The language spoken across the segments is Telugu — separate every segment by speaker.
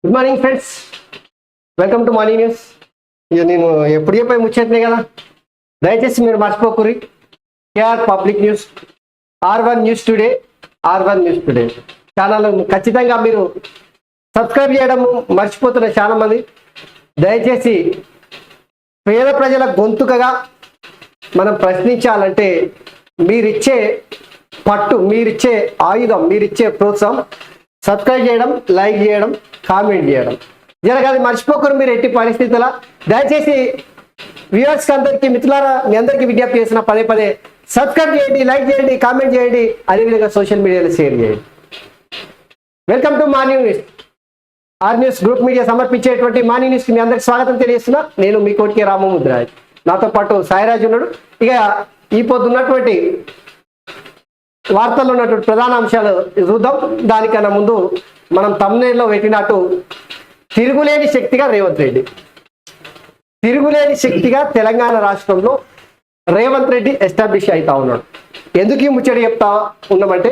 Speaker 1: Good morning friends, welcome to morning news. ఇక నేను ఎప్పుడు చెప్పి ముచ్చేస్తున్నాయి కదా, దయచేసి మీరు మర్చిపోకూరి. KR public news, R1 news today, R1 news today channel ఖచ్చితంగా మీరు సబ్స్క్రైబ్ చేయడం మర్చిపోతున్న చాలా మంది. దయచేసి పేద ప్రజల గొంతుకగా మనం ప్రశ్నించాలంటే మీరిచ్చే పట్టు, మీరిచ్చే ఆయుధం, మీరిచ్చే ప్రోత్సాహం సబ్స్క్రైబ్ చేయడం, లైక్ చేయడం, కామెంట్ చేయడం జరగాలి. మర్చిపోకరు మీరు ఎట్టి పరిస్థితుల. దయచేసి వ్యూవర్స్కి అందరికీ, మిత్రులారా మీ అందరికీ విజ్ఞప్తి చేసిన పదే పదే సబ్స్క్రైబ్ చేయండి, లైక్ చేయండి, కామెంట్ చేయండి, అదేవిధంగా సోషల్ మీడియాలో షేర్ చేయండి. Welcome to morning news. R news group media సమర్పించేటువంటి మార్నింగ్ న్యూస్కి మీ అందరికి స్వాగతం తెలియజేస్తున్నా. నేను మీ కోటికి రామముద్రాజ్, నాతో పాటు సాయిరాజ్ ఉన్నాడు. ఇక ఈ పొద్దున్నటువంటి వార్తల్లో ఉన్నటువంటి ప్రధాన అంశాలు చూద్దాం. దానికన్నా ముందు మనం తమ్నేల్లో పెట్టినట్టు తిరుగులేని శక్తిగా రేవంత్ రెడ్డి, తిరుగులేని శక్తిగా తెలంగాణ రాష్ట్రంలో రేవంత్ రెడ్డి ఎస్టాబ్లిష్ అవుతా ఉన్నాడు. ఎందుకు ఈ ముచ్చట చెప్తా ఉన్నామంటే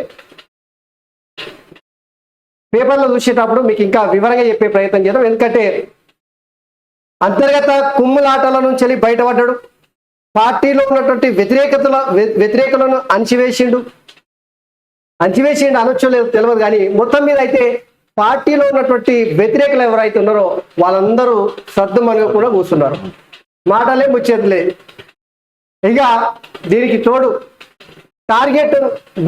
Speaker 1: పేపర్లో చూసేటప్పుడు మీకు ఇంకా వివరంగా చెప్పే ప్రయత్నం చేద్దాం. ఎందుకంటే అంతర్గత కుమ్ములాటల నుంచి బయటపడ్డాడు, పార్టీలో ఉన్నటువంటి వ్యతిరేకులను అణచివేసిండు అనొచ్చో లేదు తెలియదు, కానీ మొత్తం మీద అయితే పార్టీలో ఉన్నటువంటి వ్యతిరేకులు ఎవరైతే ఉన్నారో వాళ్ళందరూ సర్దుమనుగా కూడా కూర్చున్నారు. మాటలే ముచ్చేతులే. ఇక దీనికి తోడు టార్గెట్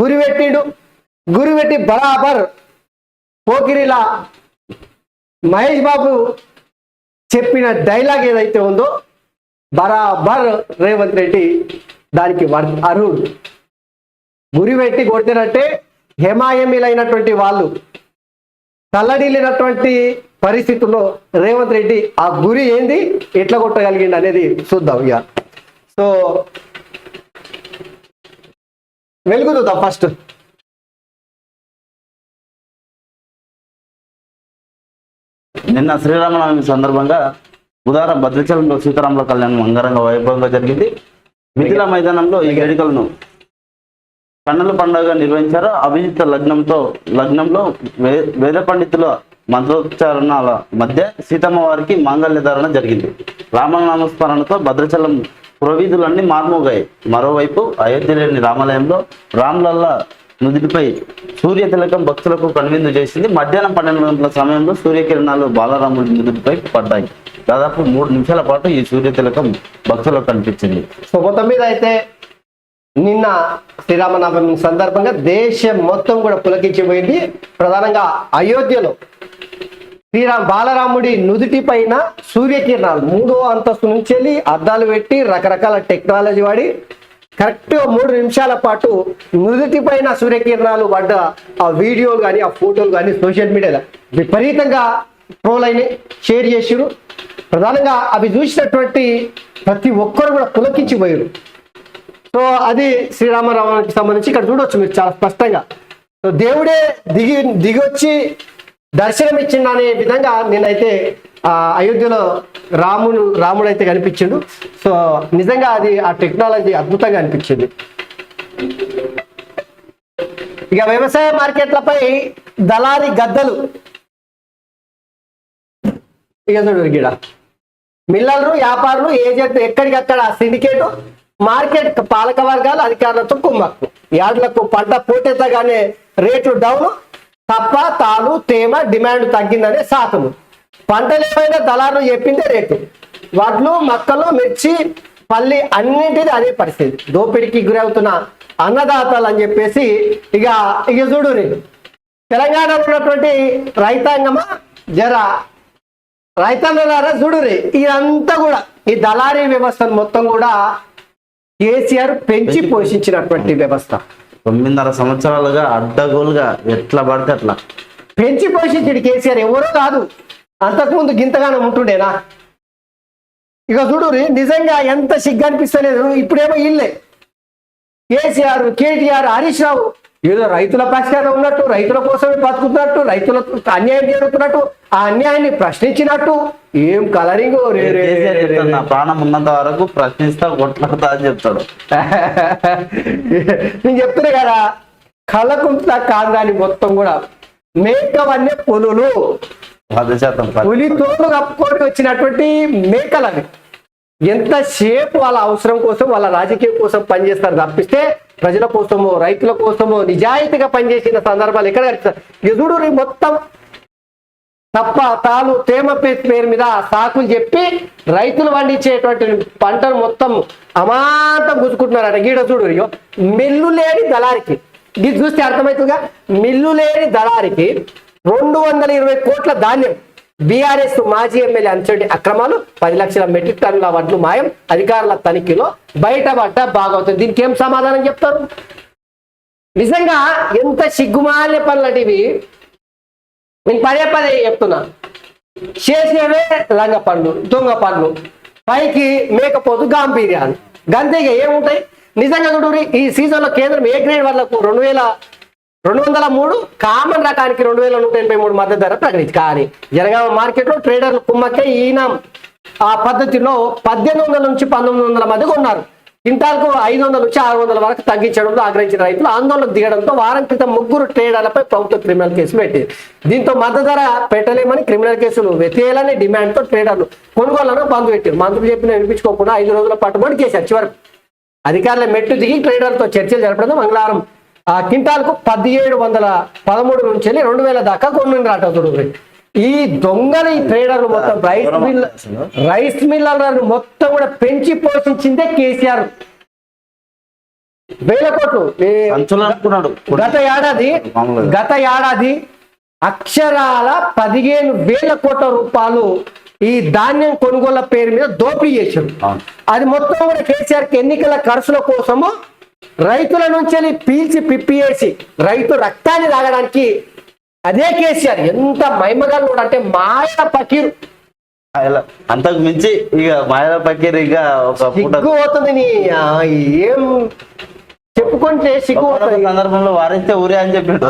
Speaker 1: గురిపెట్టి బరాబర్ పోకిరిలా మహేష్ బాబు చెప్పిన డైలాగ్ ఏదైతే ఉందో బరాబర్ రేవంత్ రెడ్డి దానికి అర్హుడు. గురిపెట్టి కొడితేనంటే హేమాయమీలైనటువంటి వాళ్ళు తల్లడిల్లినటువంటి పరిస్థితుల్లో రేవంత్ రెడ్డి ఆ గురి ఏంది, ఎట్లా కొట్టగలిగింది అనేది చూద్దాం. ఇక సో వెలుగుతుందా ఫస్ట్.
Speaker 2: నిన్న శ్రీరామనవమి సందర్భంగా బుధవారం భద్రాచలంలో సీతారాముల కళ్యాణం అంగరంగ వైభవంగా జరిగింది. మిథిలా మైదానంలో ఈ వేడుకలను కన్నుల పండుగగా నిర్వహించారు. అభిజిత్ లగ్నంలో వేద పండితుల మంత్రోచ్చారణల మధ్య సీతమ్మ వారికి మాంగళ్య ధారణ జరిగింది. రామనామస్మరణతో భద్రాచలం పురవీధులన్నీ మార్మోగాయి. మరోవైపు అయోధ్యలోని రామాలయంలో రామ్లల్ల నుదిటిపై సూర్య తిలకం భక్తులకు కనువిందు చేసింది. మధ్యాహ్నం 12 గంటల సమయంలో సూర్యకిరణాలు బాలరాముడి నుదిటిపై పడ్డాయి. దాదాపు 3 నిమిషాల పాటు ఈ సూర్య తిలకం భక్తులకు కనిపించింది.
Speaker 1: సో మొత్తం మీద అయితే నిన్న శ్రీరామనవమి సందర్భంగా దేశం మొత్తం కూడా పులకించిపోయింది. ప్రధానంగా అయోధ్యలో బాలరాముడి నుదుటి పైన సూర్యకిరణాలు 3వ అంతస్తు నుంచి వెళ్ళి అద్దాలు పెట్టి రకరకాల టెక్నాలజీ వాడి కరెక్ట్గా 3 నిమిషాల పాటు నుదుటి పైన సూర్యకిరణాలు పడ్డ ఆ వీడియోలు కానీ ఆ ఫోటోలు కానీ సోషల్ మీడియాలో విపరీతంగా ట్రోల్ అయినాయి, షేర్ చేసిరు. ప్రధానంగా అవి చూసినటువంటి ప్రతి ఒక్కరు కూడా పులకించిపోయారు. సో అది శ్రీరామరావుకి సంబంధించి ఇక్కడ చూడవచ్చు మీరు చాలా స్పష్టంగా. సో దేవుడే దిగొచ్చి దర్శనం ఇచ్చిండు అనే విధంగా నేనైతే అయోధ్యలో రాముడు అయితే కనిపించిండు. సో నిజంగా అది ఆ టెక్నాలజీ అద్భుతంగా అనిపించింది. ఇక వ్యవసాయ మార్కెట్లపై దళారీ గద్దలు. ఇక చూడు గిడ మిల్లర్లు, వ్యాపారులు, ఏజెంట్లు ఎక్కడికక్కడ సిండికేట్ మార్కెట్ పాలక వర్గాలు అధికారులతో కుమ్మక్కు. యార్డులకు పంట పోటెత్తగానే రేట్లు డౌన్, తప్ప తాలు తేమ డిమాండ్ తగ్గిందనే సాకులు. పంటలు ఏమైనా దళారులు చెప్పిందే రేటు. వడ్లు, మక్కలు, మిర్చి, పల్లి అన్నింటిది అదే పరిస్థితి. దోపిడికి గురవుతున్న అన్నదాతలు అని చెప్పేసి ఇక చూడు తెలంగాణలో ఉన్నటువంటి రైతాంగమా రైతాంగారా చూడురి. ఇదంతా కూడా ఈ దళారీ వ్యవస్థను మొత్తం కూడా కేసీఆర్ పెంచి పోషించినటువంటి వ్యవస్థ.
Speaker 2: 9.5 సంవత్సరాలుగా అడ్డగోలుగా ఎట్లా పడితే అట్లా
Speaker 1: పెంచి పోషించాడు కేసీఆర్. ఎవరో కాదు, అంతకుముందు గింతగానం ఉంటుండేనా? ఇక చూడు నిజంగా ఎంత సిగ్గు అనిపిస్తలేదు. ఇప్పుడేమో ఇల్లే కేసీఆర్, కేటీఆర్, హరీష్ రావు ఏదో రైతుల పక్షాన ఉన్నట్టు, రైతుల కోసమే బతుకుతున్నట్టు, రైతులకు అన్యాయం జరుగుతున్నట్టు, ఆ అన్యాయాన్ని ప్రశ్నించినట్టు ఏం కలరింగ్.
Speaker 2: నా ప్రాణం ఉన్నంత వరకు ప్రశ్నిస్తా, కొట్లాడతా అని చెప్తాడు.
Speaker 1: నేను చెప్తున్నా కదా, కళ్ళకుంట కాందాన్ని మొత్తం కూడా మేకవన్నీ పులులు
Speaker 2: 100%
Speaker 1: పులి తోలు కప్పుకొని వచ్చినటువంటి మేకలు అవి. ఎంతసేపు వాళ్ళ అవసరం కోసం వాళ్ళ రాజకీయం కోసం పనిచేస్తారు తప్పిస్తే ప్రజల కోసమో రైతుల కోసమో నిజాయితీగా పనిచేసిన సందర్భాలు ఎక్కడ కనిపిస్తారు? ఎదుడు మొత్తం తప్ప తాను తేమ పేరు మీద సాకులు చెప్పి రైతులు పండించేటువంటి పంటను మొత్తం అమాంతం గుంజుకుంటున్నారట. గీడ చూడు, మిల్లు లేని దళారికి, ఇది చూస్తే అర్థమవుతుందిగా. మిల్లు లేని దళారికి 220 కోట్ల ధాన్యం. బీఆర్ఎస్ మాజీ ఎమ్మెల్యే అంచటి అక్రమాలు, 10 లక్షల మెట్రిక్ టన్నుల వడ్లు మాయం, అధికారుల తనిఖీలో బయటపడ్డ బాగవుతుంది. దీనికి ఏం సమాధానం చెప్తారు? నిజంగా ఎంత సిగ్గుమాల్య పనులటివి. నేను పదే చెప్తున్నా, చేసేవే లంగ పనులు, దొంగ పనులు, పైకి మేకపోతు గాంభీర్యాలు, గంతేగా ఏముంటాయి? నిజంగా చూడు, ఈ సీజన్లో కేంద్రం ఏ గ్రేడ్ వాళ్ళకు 2203 కామన్ రకానికి 2183 మద్దతు ధర ప్రకటించి, కానీ జనగామ మార్కెట్లో ట్రేడర్లు కుమ్మక్కే ఈయన ఆ పద్ధతిలో 1800 నుంచి 1900 మధ్య కొన్నారు. క్వింటాల్కు 500 నుంచి 600 వరకు తగ్గించడంలో ఆగ్రహించిన రైతులు ఆందోళనకు దిగడంతో వారం క్రితం 3 ట్రేడర్లపై ప్రభుత్వం క్రిమినల్ కేసులు పెట్టింది. దీంతో మద్దతు ధర పెట్టలేమని క్రిమినల్ కేసులు వెతేయాలని డిమాండ్తో ట్రేడర్లు కొనుగోళ్లను బంద్ పెట్టారు. మంత్రులు చెప్పిన వినిపించుకోకుండా 5 రోజుల పట్టుబడి చేశారు. చివరకు అధికారుల మెట్టు దిగి ట్రేడర్లతో చర్చలు జరపడం మంగళవారం క్వింటాల్కు 1713 నుంచి 2000 దాకా కొన్ని రాటవుతుడు. ఈ దొంగలు, ఈ ట్రేడర్లు మొత్తం రైస్ మిల్లర్లను మొత్తం కూడా పెంచి పోషించిందే కేసీఆర్. 1000 కోట్లు గత ఏడాది అక్షరాల 15,000 కోట్ల రూపాయలు ఈ ధాన్యం కొనుగోళ్ల పేరు మీద దోపిడీ చేశారు. అది మొత్తం కూడా కేసీఆర్ ఎన్నికల ఖర్చుల కోసము రైతుల నుంచి పీల్చి పిప్పియేసి రైతు రక్తాన్ని తాగడానికి అదే కేసీఆర్ ఎంత మైమగాలు అంటే మాయల పకీరు.
Speaker 2: అంతకు మించి ఇక మాయల పకీర్ ఇక
Speaker 1: సిగ్గు అవుతుంది. ఏం చెప్పుకుంటే సిగ్గు
Speaker 2: సందర్భంలో వారిస్తే ఊరే అని చెప్పాడు.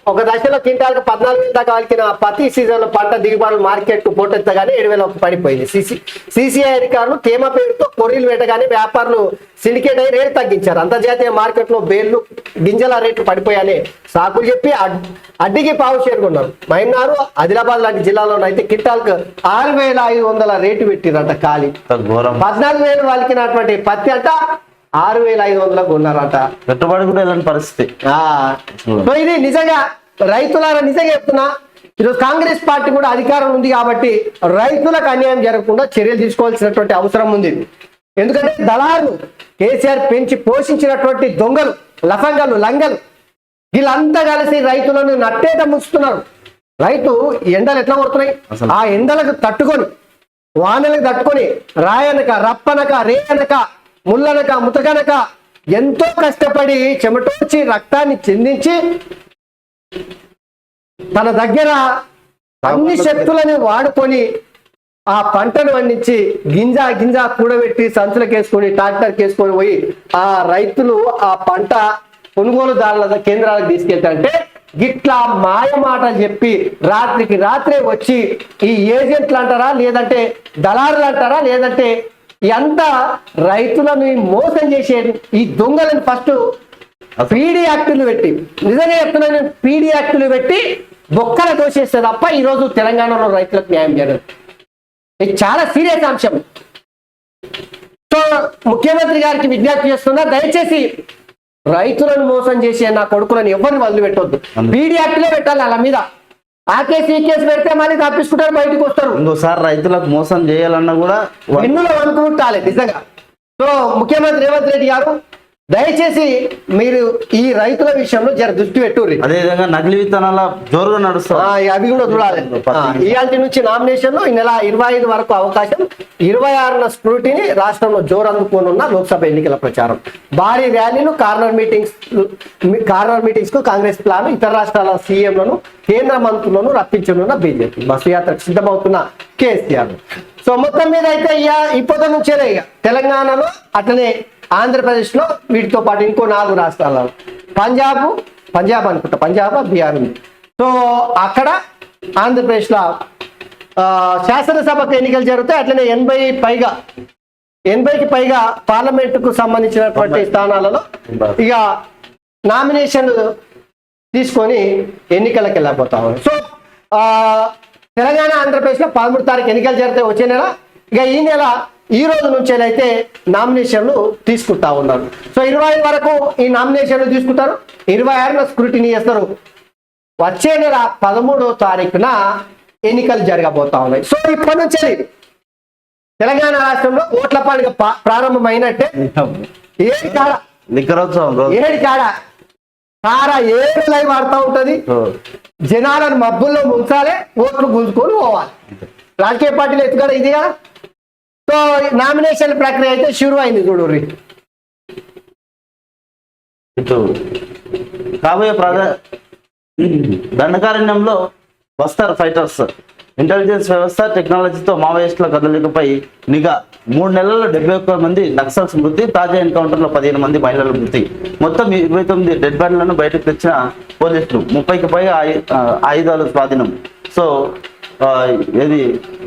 Speaker 1: ఒక దశలో క్వింటాల్కి 14,000 దాకా వాళ్ళకిన ప్రతి సీజన్ పంట దిగుబడులు మార్కెట్ కు పోటెత్తగానే 7,000 పడిపోయింది. సిసిఐ అధికారులు తేమ పేరుతో కొర్రీలు పెట్టగానే వ్యాపారులు సిండికేట్ అయి రేటు తగ్గించారు. అంతర్జాతీయ మార్కెట్ లో బేళ్లు గింజల రేట్లు పడిపోయానే సాకులు చెప్పి అడ్డికి పావు చేరుకున్నారు. మైనారు, ఆదిలాబాద్ లాంటి జిల్లాలో అయితే క్వింటాల్కు 6,500 రేటు పెట్టిరట. ఖాళీ 14,000 వాళ్ళకినటువంటి పత్తి అంట 6,500 కొన్నారట.
Speaker 2: పెట్టుబడి కూడా ఇలాంటి పరిస్థితి.
Speaker 1: సో ఇది నిజంగా రైతులారా, నిజంగా చెప్తున్నా, ఈరోజు కాంగ్రెస్ పార్టీ కూడా అధికారం ఉంది కాబట్టి రైతులకు అన్యాయం జరగకుండా చర్యలు తీసుకోవాల్సినటువంటి అవసరం ఉంది. ఎందుకంటే దళారులు, కేసీఆర్ పెంచి పోషించినటువంటి దొంగలు, లఫంగలు, లంగలు వీళ్ళంతా కలిసి రైతులను నట్టేట ముంచుతున్నారు. రైతు ఎండలు ఎట్లా కొడుతున్నాయి, ఆ ఎండలకు తట్టుకొని, వానలకు తట్టుకొని, రాయనక, రప్పనక, రేయనక, ముళ్ళనక, ముతకనక ఎంతో కష్టపడి చెమటోచి రక్తాన్ని చెందించి తన దగ్గర అన్ని శక్తులని వాడుకొని ఆ పంటను పండించి గింజ కూడబెట్టి సంచులకు వేసుకొని ట్రాక్టర్కి వేసుకొని పోయి ఆ రైతులు ఆ పంట కొనుగోలుదారుల కేంద్రాలకు తీసుకెళ్తారంటే గిట్లా మాయ మాటలు చెప్పి రాత్రికి రాత్రే వచ్చి ఈ ఏజెంట్లు అంటారా, లేదంటే దళారులు అంటారా, లేదంటే ఎంత రైతులను మోసం చేసేది ఈ దొంగలను ఫస్ట్ పీడీ యాక్టులు పెట్టి, నిజంగా చెప్తున్నాను, పీడీ యాక్టులు పెట్టి బొక్కల దోషేస్తే తప్ప ఈరోజు తెలంగాణలో రైతులకు న్యాయం జరగదు. ఇది చాలా సీరియస్ అంశం. సో ముఖ్యమంత్రి గారికి విజ్ఞప్తి చేస్తున్నా, దయచేసి రైతులను మోసం చేసే నా కొడుకులను ఎవరిని వదిలిపెట్టొద్దు. పీడీ యాక్టులే పెట్టాలి వాళ్ళ మీద. ఆ కేసు ఈ కేసు పెడితే మళ్ళీ తప్పించుకుంటారు, బయటకు వస్తారు.
Speaker 2: ఇంకోసారి రైతులకు మోసం చేయాలన్నా కూడా
Speaker 1: ఎన్నులో అనుకుంటాలి నిజంగా. సో ముఖ్యమంత్రి రేవంత్ రెడ్డి గారు దయచేసి మీరు ఈ రైతుల విషయంలో జర దృష్టి పెట్టుర్రి.
Speaker 2: అదేవిధంగా నకిలీ విత్తనాల జోరుగా నడుస్తాయి,
Speaker 1: అవి కూడా చూడాలి. ఇవాళ నుంచి నామినేషన్లు ఈ నెల 25 వరకు అవకాశం, 26న స్క్రూటీని రాష్ట్రంలో జోరు అందుకోనున్న లోక్సభ ఎన్నికల ప్రచారం, భారీ ర్యాలీలు, కార్నర్ మీటింగ్స్ కు కాంగ్రెస్ ప్లాన్, ఇతర రాష్ట్రాల సీఎంలను కేంద్ర మంత్రులను రప్పించనున్న బీజేపీ, బస్సు యాత్రకు సిద్ధమవుతున్న కేసీఆర్. సో మొత్తం మీద అయితే ఇప్పటి నుంచేనే ఇక తెలంగాణలో అట్లనే ఆంధ్రప్రదేశ్ లో వీటితో పాటు ఇంకో 4 రాష్ట్రాలలో పంజాబ్ అనుకుంటా, పంజాబ్, బీహార్ ఉంది. సో అక్కడ ఆంధ్రప్రదేశ్ లో శాసనసభకు ఎన్నికలు జరుగుతాయి. అట్లనే 80కి పైగా పార్లమెంటుకు సంబంధించినటువంటి స్థానాలలో ఇక నామినేషన్ తీసుకొని ఎన్నికలకు వెళ్ళబోతా ఉంది. సో తెలంగాణ ఆంధ్రప్రదేశ్లో 13 తారీఖు ఎన్నికలు జరిగితే వచ్చే నెల. ఇక ఈ నెల ఈ రోజు నుంచి అయితే నామినేషన్లు తీసుకుంటా ఉన్నారు. సో 25 వరకు ఈ నామినేషన్లు తీసుకుంటారు. 26న స్క్రూటినీ చేస్తారు. వచ్చే నెల 13వ తారీఖున ఎన్నికలు జరగబోతా ఉన్నాయి. సో ఇప్పటి నుంచి తెలంగాణ రాష్ట్రంలో ఓట్ల పండుగ ప్రారంభమైనట్టే. ఏడు కాడ కార ఏడు లైవ్ ఆడుతూ ఉంటది. జనాలను మబ్బుల్లో ముంచాలి, ఓట్లు గుంజుకొని పోవాలి. రాజకీయ పార్టీలు ఎత్తుగడ ఇదిగా. సో నామినేషన్ ప్రక్రియ అయితే షురు అయింది. చూడుర్రి,
Speaker 2: ఇటు కాబోయే దండకారణ్యంలో బస్తర్ ఫైటర్స్ ఇంటెలిజెన్స్ వ్యవస్థ టెక్నాలజీతో మావోయిస్టుల కదలికపై నిఘా. 3 నెలల్లో 71 మంది నక్సల్స్ మృతి. తాజా ఎన్కౌంటర్లో 15 మంది మహిళల మృతి. మొత్తం 29 డెడ్ బాడీలను బయటకు తెచ్చిన పోలీసులు. 30కి పైగా ఆయుధాలు స్వాధీనం. సో ఏది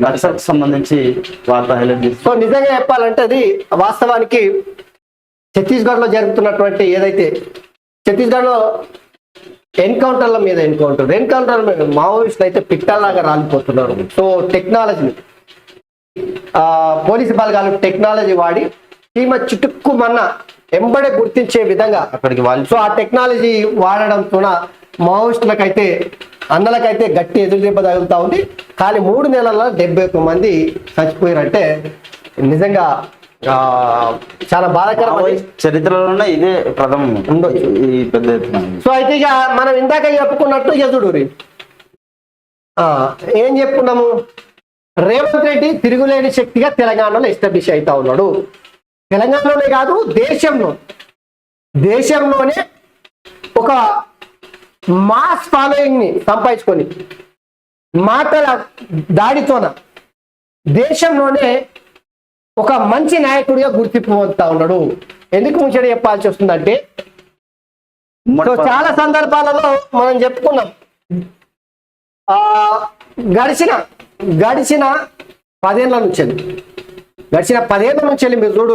Speaker 2: నక్సల్కి సంబంధించి వార్త హైలైట్ చేసి.
Speaker 1: సో నిజంగా చెప్పాలంటే అది వాస్తవానికి ఛత్తీస్గఢ్లో జరుగుతున్నటువంటి ఏదైతే ఛత్తీస్గఢ్లో ఎన్కౌంటర్ల మీద ఎన్కౌంటర్ మీద మావోయిస్టులు అయితే పిట్టల్లాగా రాలిపోతున్నారు. సో టెక్నాలజీని పోలీసు బలగాలు టెక్నాలజీ వాడి చీమ చుట్టుక్కుమన్న ఎంబడే గుర్తించే విధంగా
Speaker 2: అక్కడికి వాళ్ళు.
Speaker 1: సో ఆ టెక్నాలజీ వాడడంతో మావోయిస్టులకైతే అన్నలకైతే గట్టి ఎదురు దెబ్బ తగులుతా ఉంది. కానీ 3 నెలల్లో 71 మంది చచ్చిపోయారంటే నిజంగా చాలా బాధాకరమైన
Speaker 2: చరిత్రలోనే ఇదే ప్రథమం
Speaker 1: ఉండొచ్చు
Speaker 2: ఈ పెద్ద ఎత్తున.
Speaker 1: సో అయితే ఇక మనం ఇందాక చెప్పుకున్నట్టు యజుడూరి ఏం చెప్పుకున్నాము, రేవంత్ రెడ్డి తిరుగులేని శక్తిగా తెలంగాణలో ఎస్టాబ్లిష్ అవుతా ఉన్నాడు. తెలంగాణలోనే కాదు దేశంలోనే ఒక మాస్ ఫాలోయింగ్ ని సంపాదించుకొని మాటల దాడితోన దేశంలోనే ఒక మంచి నాయకుడిగా గుర్తింపు పొందుతా ఉన్నాడు. ఎందుకు ముచ్చట చెప్పాల్సి వస్తుందంటే చాలా సందర్భాలలో మనం చెప్పుకున్నాం. గడిచిన 10 ఏళ్ల నుంచి మీరు చూడు,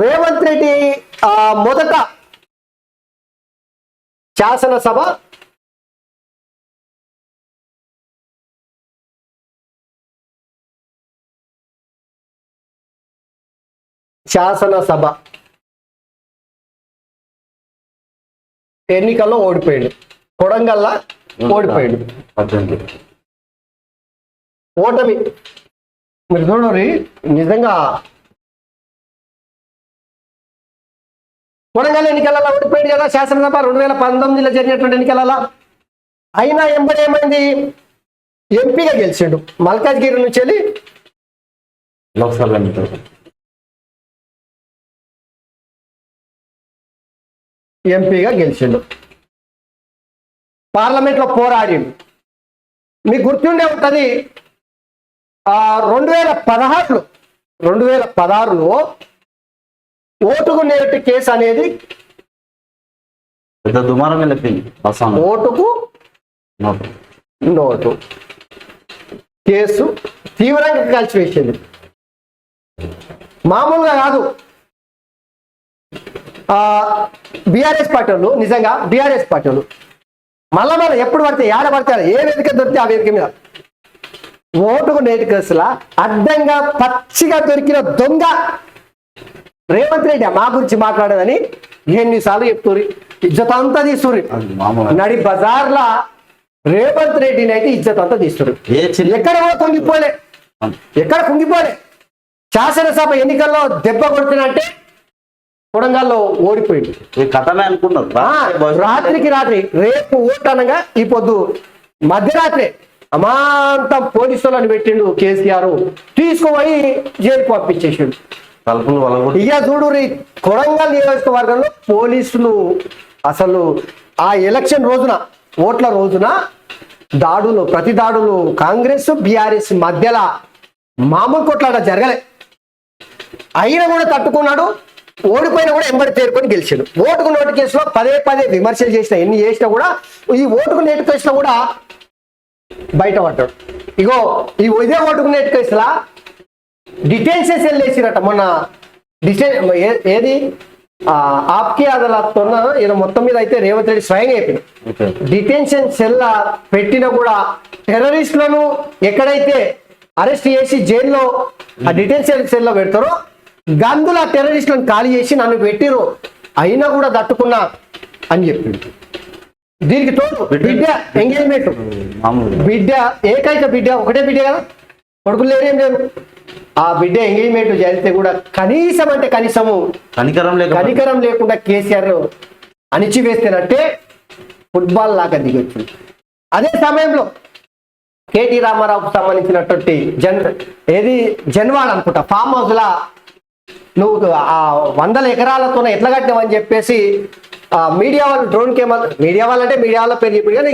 Speaker 1: రేవంత్ రెడ్డి మొదట శాసనసభ ఎన్నికల్లో ఓడిపోయాడు. కొడంగల్లా ఓడిపోయాడు. ఓటమి మీరు చూడండి. నిజంగా కొడంగల్ ఎన్నికలలో ఓడిపోయాడు కదా శాసనసభ 2019లో జరిగినటువంటి ఎన్నికలలో. అయినా ఏమైంది, ఎంపీగా గెలిచిండు. మల్కాజ్గిరి నుంచి వెళ్ళి
Speaker 2: లోక్సభ
Speaker 1: ఎంపీగా గెలిచిండు. పార్లమెంట్లో పోరాడిండు. మీకు గుర్తుండే ఉంటుంది 2016లో ఓటుకు నేటి కేసు అనేది
Speaker 2: పెద్ద దుమారం వెళ్ళింది.
Speaker 1: ఓటుకు నోటు కేసు తీవ్రంగా కలిసివేసింది. మామూలుగా కాదు. బీఆర్ఎస్ పార్టీ వాళ్ళు నిజంగా మళ్ళా ఎప్పుడు పడితే ఏడ పడతారు, ఏ వేదిక దొరికితే ఆ వేదిక మీద ఓటుకు నేటి కేసులా అడ్డంగా పచ్చిగా దొరికిన దొంగ రేవంత్ రెడ్డి మా గురించి మాట్లాడదని ఎన్నిసార్లు చెప్తుర్రి. ఇజ్జత్ అంతా తీస్తుర్రి. నడి బజార్లా రేవంత్ రెడ్డిని అయితే ఇజ్జత్ అంతా తీస్తుర్రు. ఎక్కడ కుంగిపోలే. శాసనసభ ఎన్నికల్లో దెబ్బ కొడుతున్నంటే కొడంగల్లో ఓడిపోయింది.
Speaker 2: కథనే అనుకున్నారు.
Speaker 1: రాత్రికి రాత్రి రేపు ఓటు అనగా ఈ పొద్దు మధ్యరాత్రి అమాంతం పోలీసులను పెట్టిండు కేసీఆర్. తీసుకుపోయి జైలుకు పంపించేసిండు. ఇక చూడు, కొడంగల్ నియోజకవర్గంలో పోలీసులు అసలు ఆ ఎలక్షన్ రోజున ఓట్ల రోజున ప్రతి దాడులు కాంగ్రెస్ బీఆర్ఎస్ మధ్యలో మామూలు కొట్లాట జరగలే. అయినా కూడా తట్టుకున్నాడు. ఓడిపోయినా కూడా ఎంబడి తేరుకొని గెలిచాడు. ఓటుకు నోటు కేసులో పదే విమర్శలు చేసినా, ఎన్ని చేసినా కూడా ఈ ఓటుకు నేటి కేసులో కూడా బయటపడ్డాడు. ఇదే ఓటుకు నేటి కేసులా డిటెన్షన్ సెల్ వేసిరట మొన్న. ఏది ఆప్కే అదాలత్తో ఈయన మొత్తం మీద అయితే రేవంత్ రెడ్డి స్వయంగా చెప్పింది.
Speaker 2: ఓకే.
Speaker 1: డిటెన్షన్ సెల్ పెట్టినా కూడా టెర్రరిస్టులను ఎక్కడైతే అరెస్ట్ చేసి జైల్లో ఆ డిటెన్షన్ సెల్లో పెడతారో గందుల టెర్రరిస్టులను ఖాళీ చేసి నన్ను పెట్టిరు అయినా కూడా తట్టుకున్నా అని చెప్పింది. దీనికి తోడు బిడ్డ ఎంగేజ్మెంట్,
Speaker 2: మామూలు
Speaker 1: బిడ్డ ఏకైక బిడ్డ, ఒకటే బిడ్డ కదా, కొడుకులు లేరేం లేదు. ఆ బిడ్డ ఎంగేజ్మెంట్ జరిగితే కూడా కనీసం అంటే కనీసము కనికరం లేకుండా కేసీఆర్ అణిచివేస్తేనంటే ఫుట్బాల్ లాగా దిగొచ్చు. అదే సమయంలో కేటీ రామారావుకు సంబంధించినటువంటి జన్వాడ్ అనుకుంటా ఫామ్ హౌస్ లా నువ్వు ఆ 100 ఎకరాలతో ఎట్లా కట్టినావని చెప్పేసి మీడియా వాళ్ళు డ్రోన్ కెమెరా, మీడియా వాళ్ళ పేరు చెప్పి కానీ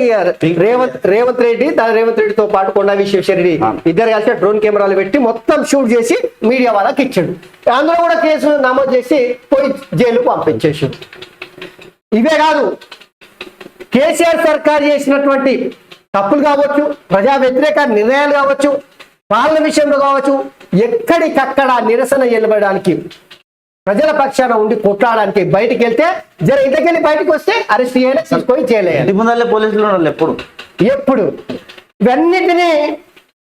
Speaker 1: రేవంత్ రెడ్డితో పాటు కొండా విశ్వేశ్వరరెడ్డి ఇద్దరు కలిసి డ్రోన్ కెమెరాలు పెట్టి మొత్తం షూట్ చేసి మీడియా వాళ్ళకి ఇచ్చాడు. అందులో కూడా కేసు నమోదు చేసి పోయి జైలుకు పంపించేసాడు. ఇవే కాదు, కేసీఆర్ సర్కార్ చేసినటువంటి తప్పులు కావచ్చు, ప్రజా వ్యతిరేక నిర్ణయాలు కావచ్చు, పాలన విషయంలో కావచ్చు, ఎక్కడికక్కడ నిరసన నిలబడడానికి, ప్రజల పక్షాన ఉండి కొట్లాడడానికి బయటికి వెళ్తే జర ఇంతకెళ్ళి బయటకు వస్తే అరెస్ట్ చేయాలి, తీసుకొని చేయలేదు.
Speaker 2: పోలీసులు
Speaker 1: ఎప్పుడు ఇవన్నిటినీ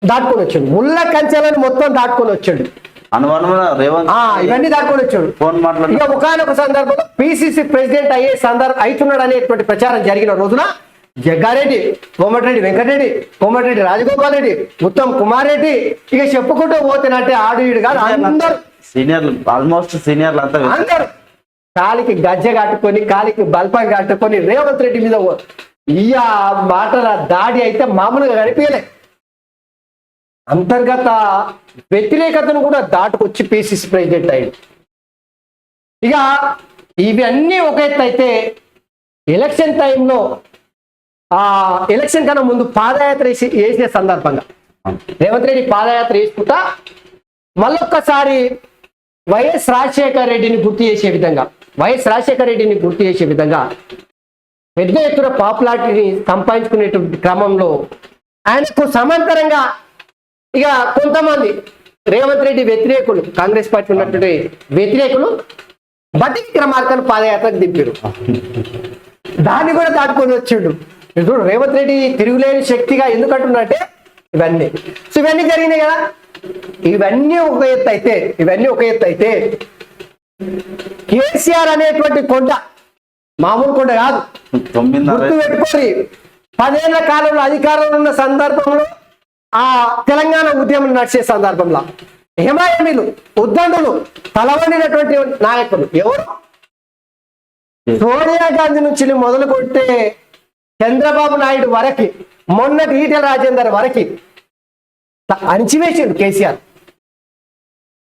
Speaker 1: దాటుకొని వచ్చాడు. ముళ్ళ కంచెలను మొత్తం దాటుకొని వచ్చాడు. ఇవన్నీ దాటుకొని వచ్చాడు. ఇక ఒకనొక సందర్భంలో పిసిసి ప్రెసిడెంట్ అవుతున్నాడు అనేటువంటి ప్రచారం జరిగిన రోజున జగ్గారెడ్డి, కోమటిరెడ్డి వెంకటరెడ్డి, కోమటిరెడ్డి రాజగోపాల్ రెడ్డి, ఉత్తమ్ కుమార్ రెడ్డి ఇక చెప్పుకుంటూ పోతేనంటే ఆడు ఈడు కాదు అందరూ
Speaker 2: సీనియర్లు
Speaker 1: అందరూ కాలికి గజ్జె కట్టుకొని కాలికి బల్పం కట్టుకొని రేవంత్ రెడ్డి మీద ఈ మాటల దాడి అయితే మామూలుగా కనిపించలే. అంతర్గత వ్యతిరేకతను కూడా దాటుకొచ్చి పిసిసి ప్రెసిడెంట్ అయ్యాడు. ఇక ఇవన్నీ ఒక ఎత్తు అయితే ఎలక్షన్ టైంలో ఎలక్షన్ కన్నా ముందు పాదయాత్ర వేసే సందర్భంగా రేవంత్ రెడ్డి పాదయాత్ర వేసుకుంటా మళ్ళొక్కసారి వైఎస్ రాజశేఖర రెడ్డిని గుర్తు చేసే విధంగా పెద్ద ఎత్తున పాపులారిటీని సంపాదించుకునేటువంటి క్రమంలో ఆయనకు సమాంతరంగా ఇక కొంతమంది రేవంత్ రెడ్డి వ్యతిరేకులు, కాంగ్రెస్ పార్టీ ఉన్నటువంటి వ్యతిరేకులు బట్టి విక్రమార్కను పాదయాత్రకు దింపారు. దాన్ని కూడా దాటుకొని వచ్చిండు. ఇప్పుడు రేవంత్ రెడ్డి తిరుగులేని శక్తిగా ఎందుకంటున్నట్టే ఇవన్నీ జరిగినాయి కదా. ఇవన్నీ ఒక ఎత్తు అయితే కేసీఆర్ అనేటువంటి కొండ మామూలు కొండ కాదు. గుర్తు పెట్టుకొని 10 ఏళ్ల కాలంలో అధికారంలో ఉన్న సందర్భంలో తెలంగాణ ఉద్యమం నడిచే సందర్భంలో హిమాయమీలు ఉద్దండులు తలవనినటువంటి నాయకులు ఎవరు? సోనియా గాంధీ నుంచి మొదలుకొంటే చంద్రబాబు నాయుడు వరకు, మొన్నటి ఈటెల రాజేందర్ వరకు అణిచివేసిండు కేసీఆర్.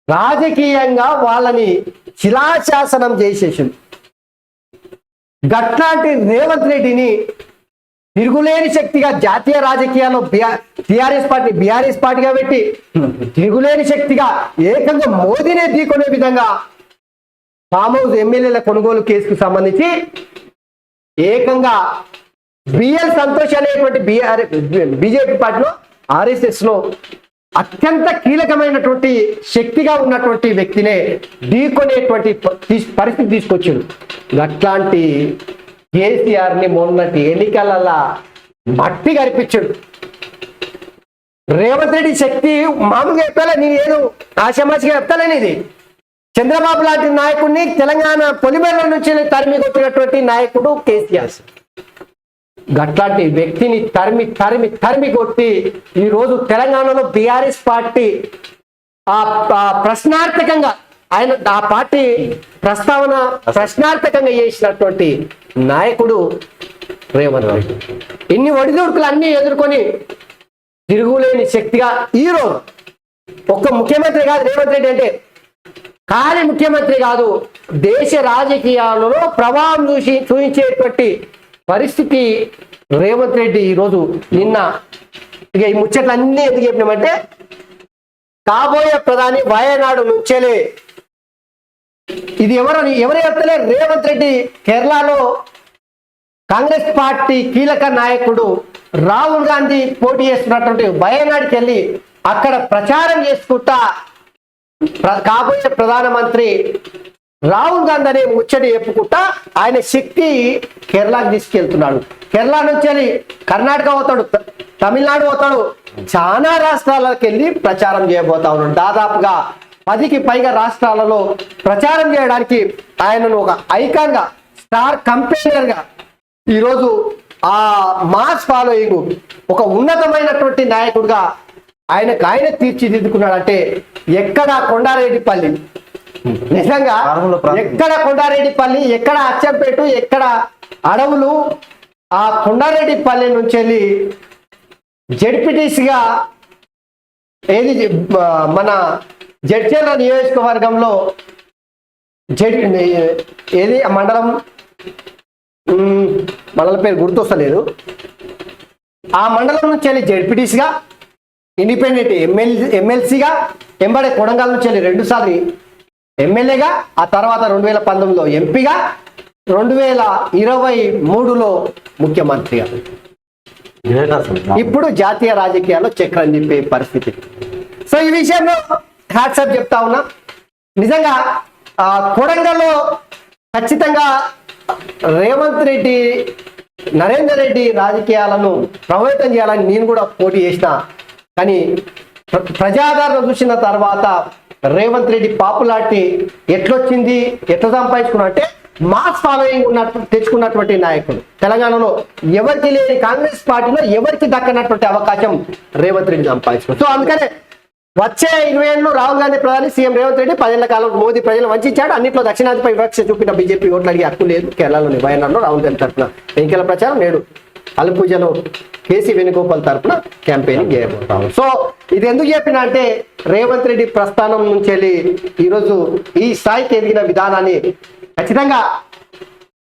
Speaker 1: రాజకీయంగా వాళ్ళని శిలాశాసనం చేసేసిండు. గట్లాంటి రేవంత్ రెడ్డిని తిరుగులేని శక్తిగా జాతీయ రాజకీయాల్లో బీఆర్ఎస్ పార్టీగా పెట్టి తిరుగులేని శక్తిగా ఏకంగా మోదీనే ఢీకొనే విధంగా ఫామ్ హౌస్ ఎమ్మెల్యేల కొనుగోలు కేసుకు సంబంధించి ఏకంగా బిఎల్ సంతోష్ అనేటువంటి బీజేపీ పార్టీలో ఆర్ఎస్ఎస్ లో అత్యంత కీలకమైనటువంటి శక్తిగా ఉన్నటువంటి వ్యక్తినే ఢీకొనేటువంటి పరిస్థితి తీసుకొచ్చాడు. అట్లాంటి కేసీఆర్ ని మొన్నటి ఎన్నికలలో మట్టి కనిపించాడు. రేవంత్ రెడ్డి శక్తి మామూలుగా చెప్తాలే, నేను ఏదో ఆశామాషిగా చెప్తాలేని ఇది. చంద్రబాబు లాంటి నాయకుడిని తెలంగాణ పొలిమేర నుంచి తరిమి కొట్టినటువంటి నాయకుడు కేసీఆర్. గట్లాంటి వ్యక్తిని తరిమి కొట్టి ఈరోజు తెలంగాణలో బీఆర్ఎస్ పార్టీ ప్రశ్నార్థకంగా ఆ పార్టీ ప్రస్తావన ప్రశ్నార్థకంగా చేసినటువంటి నాయకుడు రేవంత్ రెడ్డి. ఇన్ని ఒడిదుడుకులు అన్ని ఎదుర్కొని తిరుగులేని శక్తిగా ఈరోజు ఒక్క ముఖ్యమంత్రి కాదు రేవంత్ రెడ్డి అంటే, ఖాళీ ముఖ్యమంత్రి కాదు, దేశ రాజకీయాలలో ప్రభావం చూపించేటువంటి పరిస్థితి రేవంత్ రెడ్డి ఈరోజు. నిన్న ఇక ఈ ముచ్చట్లన్నీ ఎందుకు చెప్పినామంటే, కాబోయే ప్రధాని వయనాడు నుంచేలే ఇది ఎవరు చెప్తలే, రేవంత్ రెడ్డి కేరళలో కాంగ్రెస్ పార్టీ కీలక నాయకుడు రాహుల్ గాంధీ పోటీ చేస్తున్నటువంటి వయనాడుకి వెళ్ళి అక్కడ ప్రచారం చేసుకుంటా కాబోయే ప్రధానమంత్రి రాహుల్ గాంధీ అనే ముచ్చటి చెప్పుకుంటా ఆయన శక్తి కేరళకి తీసుకెళ్తున్నాడు. కేరళ నుంచి వెళ్ళి కర్ణాటక పోతాడు, తమిళనాడు పోతాడు, చాలా రాష్ట్రాలకు వెళ్ళి ప్రచారం చేయబోతా ఉన్నాడు. దాదాపుగా 10కి పైగా రాష్ట్రాలలో ప్రచారం చేయడానికి ఆయనను ఒక ఐకాన్ గా, స్టార్ కంపెనర్ గా ఈరోజు ఆ మాస్ ఫాలోయింగ్, ఒక ఉన్నతమైనటువంటి నాయకుడిగా ఆయన తీర్చిదిద్దుకున్నాడంటే ఎక్కడ కొండారెడ్డిపల్లి, నిజంగా ఎక్కడ కొండారెడ్డిపల్లి, ఎక్కడ అచ్చంపేట, ఎక్కడ అడవులు, ఆ కొండారెడ్డిపల్లి నుంచి వెళ్ళి జడ్పీటీసీగా మన జడ్చర్ల నియోజకవర్గంలో ఏది మండలం పేరు గుర్తొస్తలేదు, ఆ మండలం నుంచి వెళ్ళి జడ్పీటీసీగా, ఇండిపెండెంట్ ఎమ్మెల్సీగా, ఎంబడే కొడంగల్ నుంచి వెళ్ళి 2 సార్లు ఎమ్మెల్యేగా, ఆ తర్వాత 2019లో ఎంపీగా, 2023లో ముఖ్యమంత్రిగా, ఇప్పుడు జాతీయ రాజకీయాల్లో చక్రం తిప్పే పరిస్థితి. సో ఈ విషయంలో హ్యాట్సాప్ చెప్తా ఉన్నా. నిజంగా కొడంగల్లో ఖచ్చితంగా రేవంత్ రెడ్డి, నరేందర్ రెడ్డి రాజకీయాలను ప్రభావితం చేయాలని నేను కూడా పోటీ చేసిన, కానీ ప్రజాదరణ చూసిన తర్వాత రేవంత్ రెడ్డి పాపులారిటీ ఎట్లొచ్చింది, ఎట్లా సంపాదించుకున్నా అంటే మాస్ ఫాలోయింగ్ తెచ్చుకున్నటువంటి నాయకుడు. తెలంగాణలో ఎవరికి లేని, కాంగ్రెస్ పార్టీలో ఎవరికి దక్కనటువంటి అవకాశం రేవంత్ రెడ్డి సంపాదించుకున్నాడు. సో అందుకనే వచ్చే 20 ఏళ్ళు రాహుల్ గాంధీ ప్రధాని, సీఎం రేవంత్ రెడ్డి 10 ఏళ్ల కాలం మోదీ ప్రజలు వంచాడు. అన్నింటిలో దక్షిణాదిపై వివక్ష చూపిన బీజేపీ ఓట్లు అడిగే హక్కు లేదు. కేరళలోని వయనాడులో రాహుల్ గాంధీ తరఫున ఎన్నికల ప్రచారం, నేడు అలపూజలో కేసీ వేణుగోపాల్ తరఫున క్యాంపెయినింగ్ చేయబోతాం. సో ఇది ఎందుకు చెప్పిన అంటే రేవంత్ రెడ్డి ప్రస్థానం నుంచి వెళ్ళి ఈరోజు ఈ స్థాయికి ఎదిగిన విధానాన్ని ఖచ్చితంగా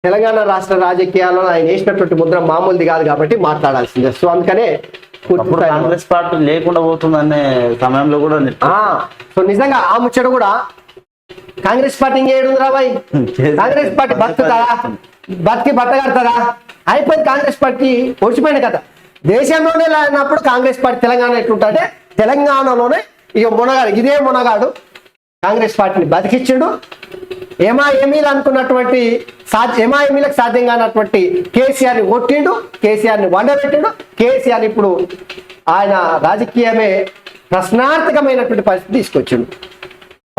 Speaker 1: తెలంగాణ రాష్ట్ర రాజకీయాల్లో ఆయన వేసినటువంటి ముద్ర మామూలుది కాదు కాబట్టి మాట్లాడాల్సిందే. సో అందుకనే
Speaker 2: కాంగ్రెస్ పార్టీ లేకుండా పోతుందనే సమయంలో కూడా
Speaker 1: సో నిజంగా ఆ ముచ్చట కూడా కాంగ్రెస్ పార్టీ ఇంకేడు రాబాయ్, కాంగ్రెస్ పార్టీ బతికి బట్ట కడతారా, అయిపోయింది. కాంగ్రెస్ పార్టీ ఓడిపోయిన కదా. దేశంలోనే లేనప్పుడు కాంగ్రెస్ పార్టీ తెలంగాణ ఎట్లుంటే, తెలంగాణలోనే ఇక మునగాడు, ఇదే మునగాడు కాంగ్రెస్ పార్టీని బతికిచ్చిండు. ఏమీలు అనుకున్నటువంటి ఏమీలకు సాధ్యం కానటువంటి కేసీఆర్ని కొట్టిండు, కేసీఆర్ని వండబెట్టిండు. కేసీఆర్ ఇప్పుడు ఆయన రాజకీయమే ప్రశ్నార్థకమైనటువంటి పరిస్థితి తీసుకొచ్చిండు.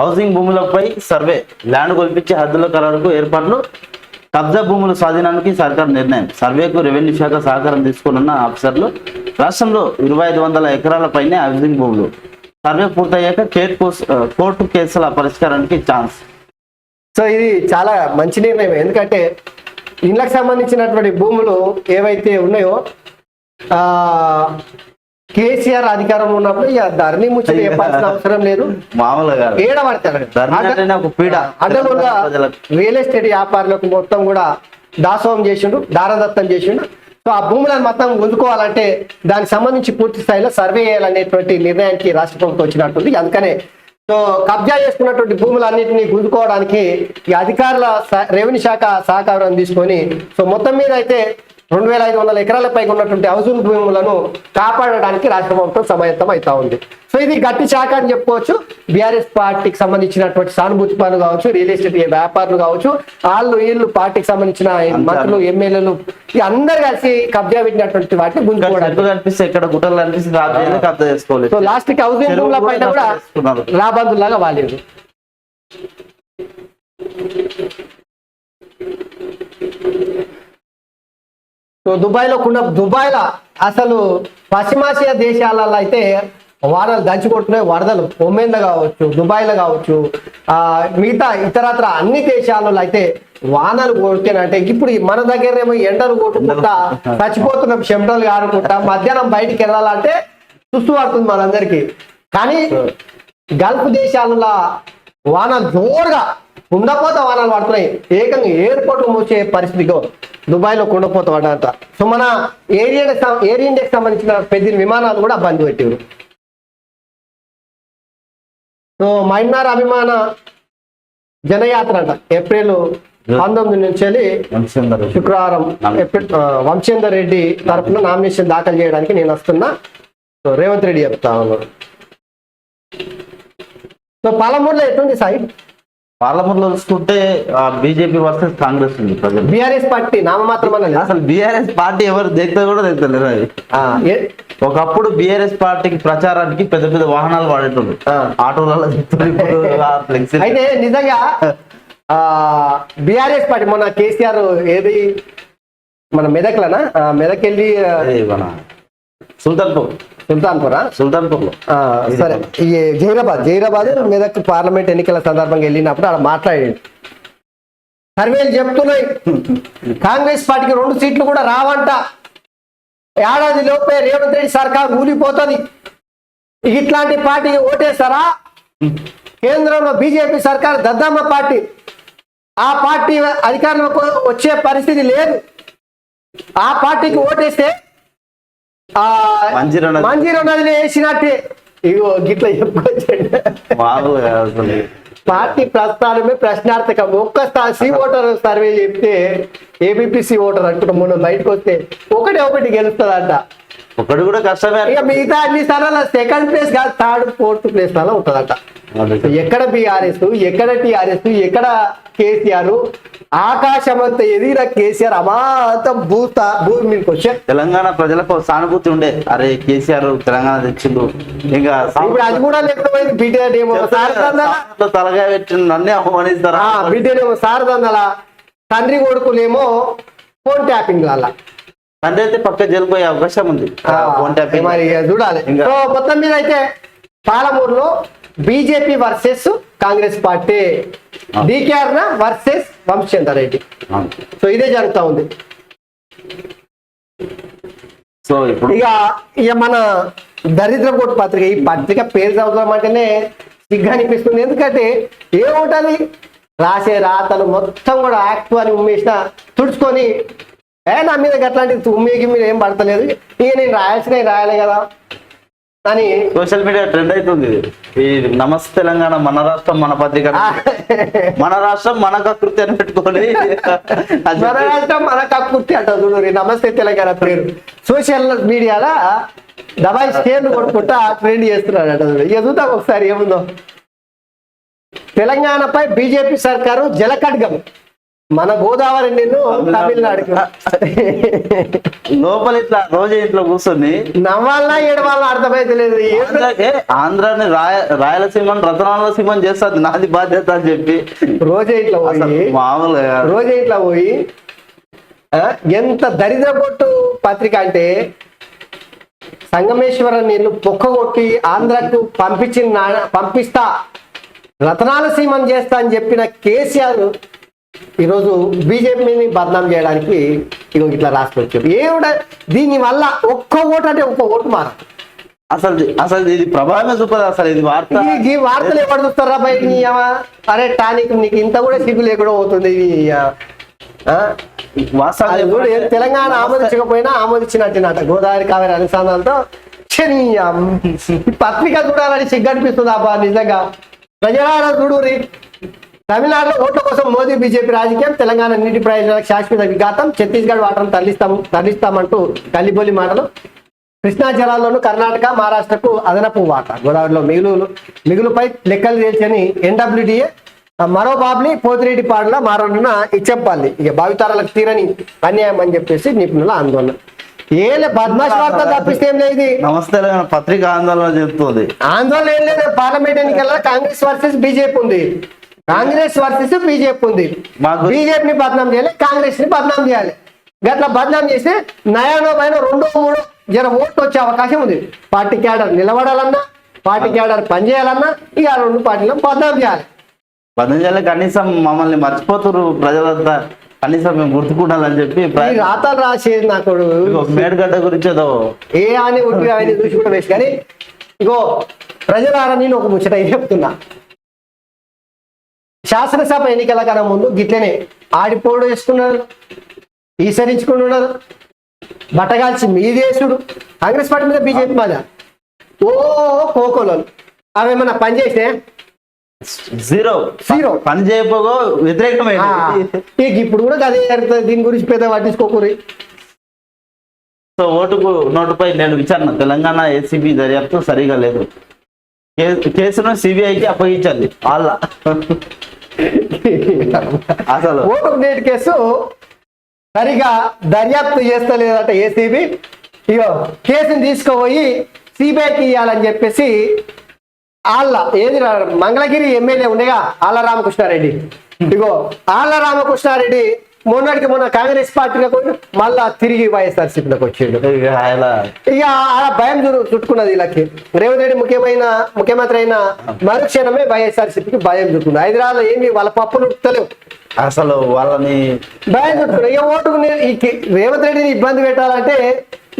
Speaker 2: హౌసింగ్ భూములపై సర్వే, ల్యాండ్ కొల్పించే హద్దుల ఖరారుకు ఏర్పాట్లు, కబ్జా భూముల స్వాధీనానికి సర్కారు నిర్ణయం, సర్వేకు రెవెన్యూ శాఖ సహకారం తీసుకోనున్న ఆఫీసర్లు. రాష్ట్రంలో 2500 ఎకరాల పైనే హౌసింగ్ భూములు. సర్వే పూర్తయ్యాక కోర్టు కేసుల పరిష్కారానికి ఛాన్స్.
Speaker 1: సో ఇది చాలా మంచి నిర్ణయం. ఎందుకంటే ఇళ్లకు సంబంధించినటువంటి భూములు ఏవైతే ఉన్నాయో కేసీఆర్ అధికారం ఉన్నప్పుడు ఇక ధరణి ముచ్చట చెప్పాల్సిన అవసరం లేదు.
Speaker 2: మామూలుగా
Speaker 1: ఏడబడతాడు
Speaker 2: పీడ
Speaker 1: రియల్ ఎస్టేట్ వ్యాపారులకు మొత్తం కూడా దాసోహం చేసిండు, దారదత్తం చేసిండు. సో ఆ భూములను మొత్తం గుంజుకోవాలంటే దానికి సంబంధించి పూర్తి స్థాయిలో సర్వే చేయాలనేటువంటి నిర్ణయానికి రాష్ట్ర ప్రభుత్వం వచ్చినట్టుంది. అందుకనే సో కబ్జా చేసుకున్నటువంటి భూములన్నింటినీ గుంజుకోవడానికి ఈ అధికారుల రెవెన్యూ శాఖ సహకారం తీసుకొని సో మొత్తం మీద అయితే 2500 ఎకరాల పైగా ఉన్నటువంటి హౌసింగ్ భూములను కాపాడడానికి రాష్ట్ర ప్రభుత్వం సమాయత్తం అవుతా ఉంది. సో ఇది గట్టి శాఖ అని చెప్పుకోవచ్చు. బీఆర్ఎస్ పార్టీకి సంబంధించినటువంటి సానుభూతి పనులు కావచ్చు, రియల్ ఎస్టేట్ వ్యాపారులు కావచ్చు, వీళ్ళు పార్టీకి సంబంధించిన మంత్రులు, ఎమ్మెల్యేలు అందరు కలిసి కబ్జా పెట్టినటువంటి వాటిని గుంజుకోవడానికి
Speaker 2: కనిపిస్తే ఎక్కడ గుట్టలు కనిపిస్తే కబ్జా చేసుకోవాలి.
Speaker 1: సో లాస్ట్ కి హౌసింగ్ భూముల పైన కూడా రాబందులాగా వాలేదు. సో దుబాయ్లో అసలు పశ్చిమాసియా దేశాలలో అయితే వానలు దంచి కొట్టున్నాయి. వరదలు ఒమేన్లో కావచ్చు, దుబాయ్లో కావచ్చు, మిగతా ఇతరత్ర అన్ని దేశాలలో అయితే వానలు కొడుతున్నాయంటే ఇప్పుడు మన దగ్గర ఏమో ఎండలు కొట్టుకుంటా చచ్చిపోతున్నాం, చెమటలు కారుకుంటా, మధ్యాహ్నం బయటికి వెళ్ళాలంటే చూస్తూ పడుతుంది మనందరికీ. కానీ గల్ఫ్ దేశాలలో వానలు జోరుగా కుండపోత వానలు పడుతున్నాయి. ఏకంగా ఎయిర్పోర్ట్ మూసే పరిస్థితిలో దుబాయ్లో కుండపోత పడ్డంట. సో మన ఎయిర్ ఇండియాకి సంబంధించిన పెద్ద విమానాలు కూడా బంద్ పెట్టారు. సో మైనార్ అభిమాన జనయాత్ర అంట ఏప్రిల్ 19 నుంచి శుక్రవారం వంశేందర్ రెడ్డి తరఫున నామినేషన్ దాఖలు చేయడానికి నేను వస్తున్నా. సో రేవంత్ రెడ్డి చెప్తా ఉన్నాడు. సో పాలమూరులో ఎట్లుంది సాయి?
Speaker 2: పార్లమెంట్ లో చూసుకుంటే బీజేపీ వర్సెస్ కాంగ్రెస్ ఉంది ప్రజలు.
Speaker 1: బీఆర్ఎస్ పార్టీ నామమాత్రం అన్నది.
Speaker 2: అసలు బీఆర్ఎస్ పార్టీ ఎవరు దిగుతా కూడా దిగుతలేరు అది. ఒకప్పుడు బీఆర్ఎస్ పార్టీకి ప్రచారానికి పెద్ద పెద్ద వాహనాలు వాడేటోళ్ళు, ఆటోలలో
Speaker 1: అయితే నిజంగా బీఆర్ఎస్ పార్టీ మొన్న కేసీఆర్ ఏది మన మెదక్లనా మెదక్ వెళ్ళి
Speaker 2: మన సుల్తాన్పూర్ లో
Speaker 1: సరే ఈ జైరాబాద్ మెదక్ పార్లమెంట్ ఎన్నికల సందర్భంగా వెళ్ళినప్పుడు అలా మాట్లాడాడు. సర్వేలు చెప్తున్నాయి కాంగ్రెస్ పార్టీకి 2 సీట్లు కూడా రావంట, ఏడాది లోపే రేవంత్ రెడ్డి సర్కార్ ఊలిపోతుంది, ఇట్లాంటి పార్టీకి ఓటేస్తారా, కేంద్రంలో బీజేపీ సర్కార్ దద్దమ్మ పార్టీ, ఆ పార్టీ అధికారంలోకి వచ్చే పరిస్థితి లేదు, ఆ పార్టీకి ఓటేస్తే మంజీరా నదిని వేసినట్టే. ఇగో గిట్ల చెప్పుకోవచ్చండి. పార్టీ ప్రస్థానమే ప్రశ్నార్థకం. ఒక్క సి ఓటర్ సర్వే చెప్తే ఏబిపిసి ఓటర్ అనుకుంటా మొన్న బయటకు వస్తే ఒకటి గెలుస్తుందంట.
Speaker 2: ఒకటి కూడా కష్టమే.
Speaker 1: ఇక మిగతా అన్ని స్థానాల సెకండ్ ప్లేస్ కాదు, 3rd 4th ప్లేస్ స్థానం ఉంటుందట. ఎక్కడ బీఆర్ఎస్, ఎక్కడ టీఆర్ఎస్, ఎక్కడ కేసీఆర్, ఆకాశం అంతా ఎదిగిన కేసీఆర్ అమాంతం భూమి మీదకి వచ్చే.
Speaker 2: తెలంగాణ ప్రజలకు సానుభూతి ఉండే, అరే కేసీఆర్ తెలంగాణ తెచ్చిండు, ఇంకా
Speaker 1: ఇప్పుడు అది కూడా లేకపోయింది. బిడ్డేమో
Speaker 2: తలగా పెట్టి నన్నే అవమానిస్తారా,
Speaker 1: బిడ్డనేమో సారదందల, తండ్రి కొడుకులేమో ఫోన్ ట్యాపింగ్ అలా,
Speaker 2: తండ్రి అయితే పక్క జైలుపోయే అవకాశం ఉంది. ఫోన్ ట్యాపింగ్
Speaker 1: మరి చూడాలి. సో మొత్తం మీద అయితే పాలమూరులో BJP versus Congress party, DKR versus Vamsichand Reddy. So ఇదే జరుగుతా ఉంది.
Speaker 2: సో ఇప్పుడు
Speaker 1: ఇక మన దరిద్రపోటు పత్రిక, ఈ పత్రిక పేరు చదువుతాం అంటేనే సిగ్గు అనిపిస్తుంది. ఎందుకంటే ఏముంటది, రాసే రాతలు మొత్తం కూడా యాక్టివ్ అని ఉమ్మేసిన తుడుచుకొని, నా మీద అట్లాంటి ఉమ్మేకి మీరు ఏం పడతలేదు, ఇక నేను రాయాలే కదా అని
Speaker 2: సోషల్ మీడియా ట్రెండ్ అవుతుంది. ఈ నమస్తే తెలంగాణ మన రాష్ట్రం మన పత్రిక, మన రాష్ట్రం మన కకృతి అని పెట్టుకొని
Speaker 1: మన రాష్ట్రం మన కకృతి అంటారు చూడు. నమస్తే తెలంగాణ పేరు సోషల్ మీడియాలో దబాయి స్కేర్లు కొట్టుకుంటా ట్రెండ్ చేస్తున్నాడు అంట చూడు. ఎదుగుతాం ఒకసారి ఏముందో. తెలంగాణపై బీజేపీ సర్కారు జలకడ్గం, మన గోదావరి నీళ్ళు తమిళనాడుకి.
Speaker 2: లోపల ఇట్లా రోజు ఇంట్లో కూర్చొని
Speaker 1: నవ్వాలన్నా ఏడవాలన్నా అర్థమైతే లేదు.
Speaker 2: ఆంధ్రాని రాయలసీమని రతనాలసీమని చేస్తుంది, నాది బాధ్యత అని చెప్పి
Speaker 1: రోజే ఇట్లా పోయి
Speaker 2: మామూలుగా
Speaker 1: పోయి ఎంత దరిద్రపొట్టు పత్రిక అంటే, సంగమేశ్వర నీళ్లు పొక్కగొట్టి ఆంధ్రాకు పంపిస్తా, రతనాలసీమని చేస్తా అని చెప్పిన కేసీఆర్ ఈరోజు బీజేపీని బదనాం చేయడానికి ఇట్లా రాసుకొచ్చారు. ఏమిట దీని వల్ల ఒక్క ఓటు అంటే ఒక్క ఓటు మార.
Speaker 2: అసలు ఇది ప్రభావమే చూపదు. అసలు ఇది
Speaker 1: ఈ వార్తలు ఎవరు చూస్తారా బయట? అరే టానిక్ నీకు ఇంత కూడా సిగ్గు లేకుండా అవుతుంది. తెలంగాణ ఆమోదించకపోయినా ఆమోదించినట్టునట గోదావరి కావేరి అనుసంధానంతో. పత్రిక చూడాలని సిగ్గు అనిపిస్తుంది అబ్బా నిజంగా. ప్రజల చూడురి, తమిళనాడులో ఓట్ల కోసం మోదీ బీజేపీ రాజకీయం, తెలంగాణ నీటి ప్రయోజనాలకు శాశ్వత విఘాతం, ఛత్తీస్గఢ్ వాటర్ను తరలిస్తామంటూ కల్లిబొల్లి మాటలు, కృష్ణా జలాల్లోనూ కర్ణాటక మహారాష్ట్రకు అదనపు వాటా, గోదావరిలో మిగులుపై లెక్కలు తేల్చని ఎన్డబ్ల్యూడిఏ, మరో బాబ్లీ పోతిరెడ్డి పాడుల మారోన్న ఇచ్చెంపల్లి, ఇక భావితరాలకు తీరని అన్యాయం అని చెప్పేసి నిపుణుల ఆందోళన. బద్మాష్ వార్త తప్పిస్తే ఏం లేదు.
Speaker 2: నమస్తే పత్రిక ఆందోళన చెప్తుంది.
Speaker 1: ఆందోళన ఏం లేదు. పార్లమెంట్ ఎన్నికల్లో కాంగ్రెస్ వర్సెస్ బీజేపీ ఉంది, కాంగ్రెస్ వర్సెస్ బీజేపీ ఉంది. బీజేపీని బదనాం చేయాలి, కాంగ్రెస్ ని బదనాం చేయాలి. గట్లా బదనాం చేస్తే నయానో పైన 2-3 జర ఓట్లు వచ్చే అవకాశం ఉంది. పార్టీ క్యాడర్ నిలబడాలన్నా, పార్టీ క్యాడర్ పనిచేయాలన్నా ఇక 2 పార్టీలను బదనాం చేయాలి.
Speaker 2: బదనాం చేయాలి. కనీసం మమ్మల్ని మర్చిపోతున్నారు ప్రజలంతా, కనీసం మేము గుర్తుకుండాలని చెప్పి
Speaker 1: రాతలు రాసేది నాకు
Speaker 2: మేడగడ్డ గురించి ఏదో
Speaker 1: ఏ అని ఉట్టి ఆయన చూసి కూడా వేసి. కానీ ఇగో ప్రజలారా, నేను ఒక ముచ్చట చెప్తున్నా. శాసనసభ ఎన్నికల కన్నా ముందు గిట్లనే ఆడిపోడు వేసుకున్నారు, ఈసరించుకున్నారు, బట్టగాల్చి మీదేసుడు కాంగ్రెస్ పార్టీ మీద బీజేపీ మీద కోకోలు అవేమన్నా పని చేస్తే
Speaker 2: జీరో పని చేయకపోగా వ్యతిరేకమే.
Speaker 1: ఇప్పుడు కూడా అదే జరుగుతుంది. దీని గురించి పెద్ద పట్టించుకోకూరి.
Speaker 2: సో నోటుపై నేను విచారణ, తెలంగాణ ఏసీబీ దర్యాప్తు సరిగా లేదు, కేసును సిబిఐకి అప్పగించాలి. వాళ్ళ అసలు
Speaker 1: ఓటుకు నేటి కేసు సరిగా దర్యాప్తు చేస్తలేదట ఏసీబీ. ఇగో కేసుని తీసుకుపోయి సిబిఐకి ఇవ్వాలని చెప్పేసి మంగళగిరి ఎమ్మెల్యే ఉండేగా ఆళ్ళ రామకృష్ణారెడ్డి. ఇగో ఆళ్ళ రామకృష్ణారెడ్డి మొన్నటికి మొన్న కాంగ్రెస్ పార్టీలోకి పోయి మళ్ళా తిరిగి వైఎస్ఆర్సీపీలోకి వచ్చాడు. ఇక ఆ భయం చుట్టుకున్నది వీళ్ళకి. రేవంత్ రెడ్డి ముఖ్యమంత్రి అయిన మరుక్షణమే వైఎస్ఆర్సీపీకి భయం చుట్టుకుంది. హైదరాబాద్ ఏమి వాళ్ళ పప్పులు ఉట్టలేవు,
Speaker 2: అసలు వాళ్ళని
Speaker 1: భయం చుట్టుకున్నారు. ఇక ఓటుకు రేవంత్ రెడ్డిని ఇబ్బంది పెట్టాలంటే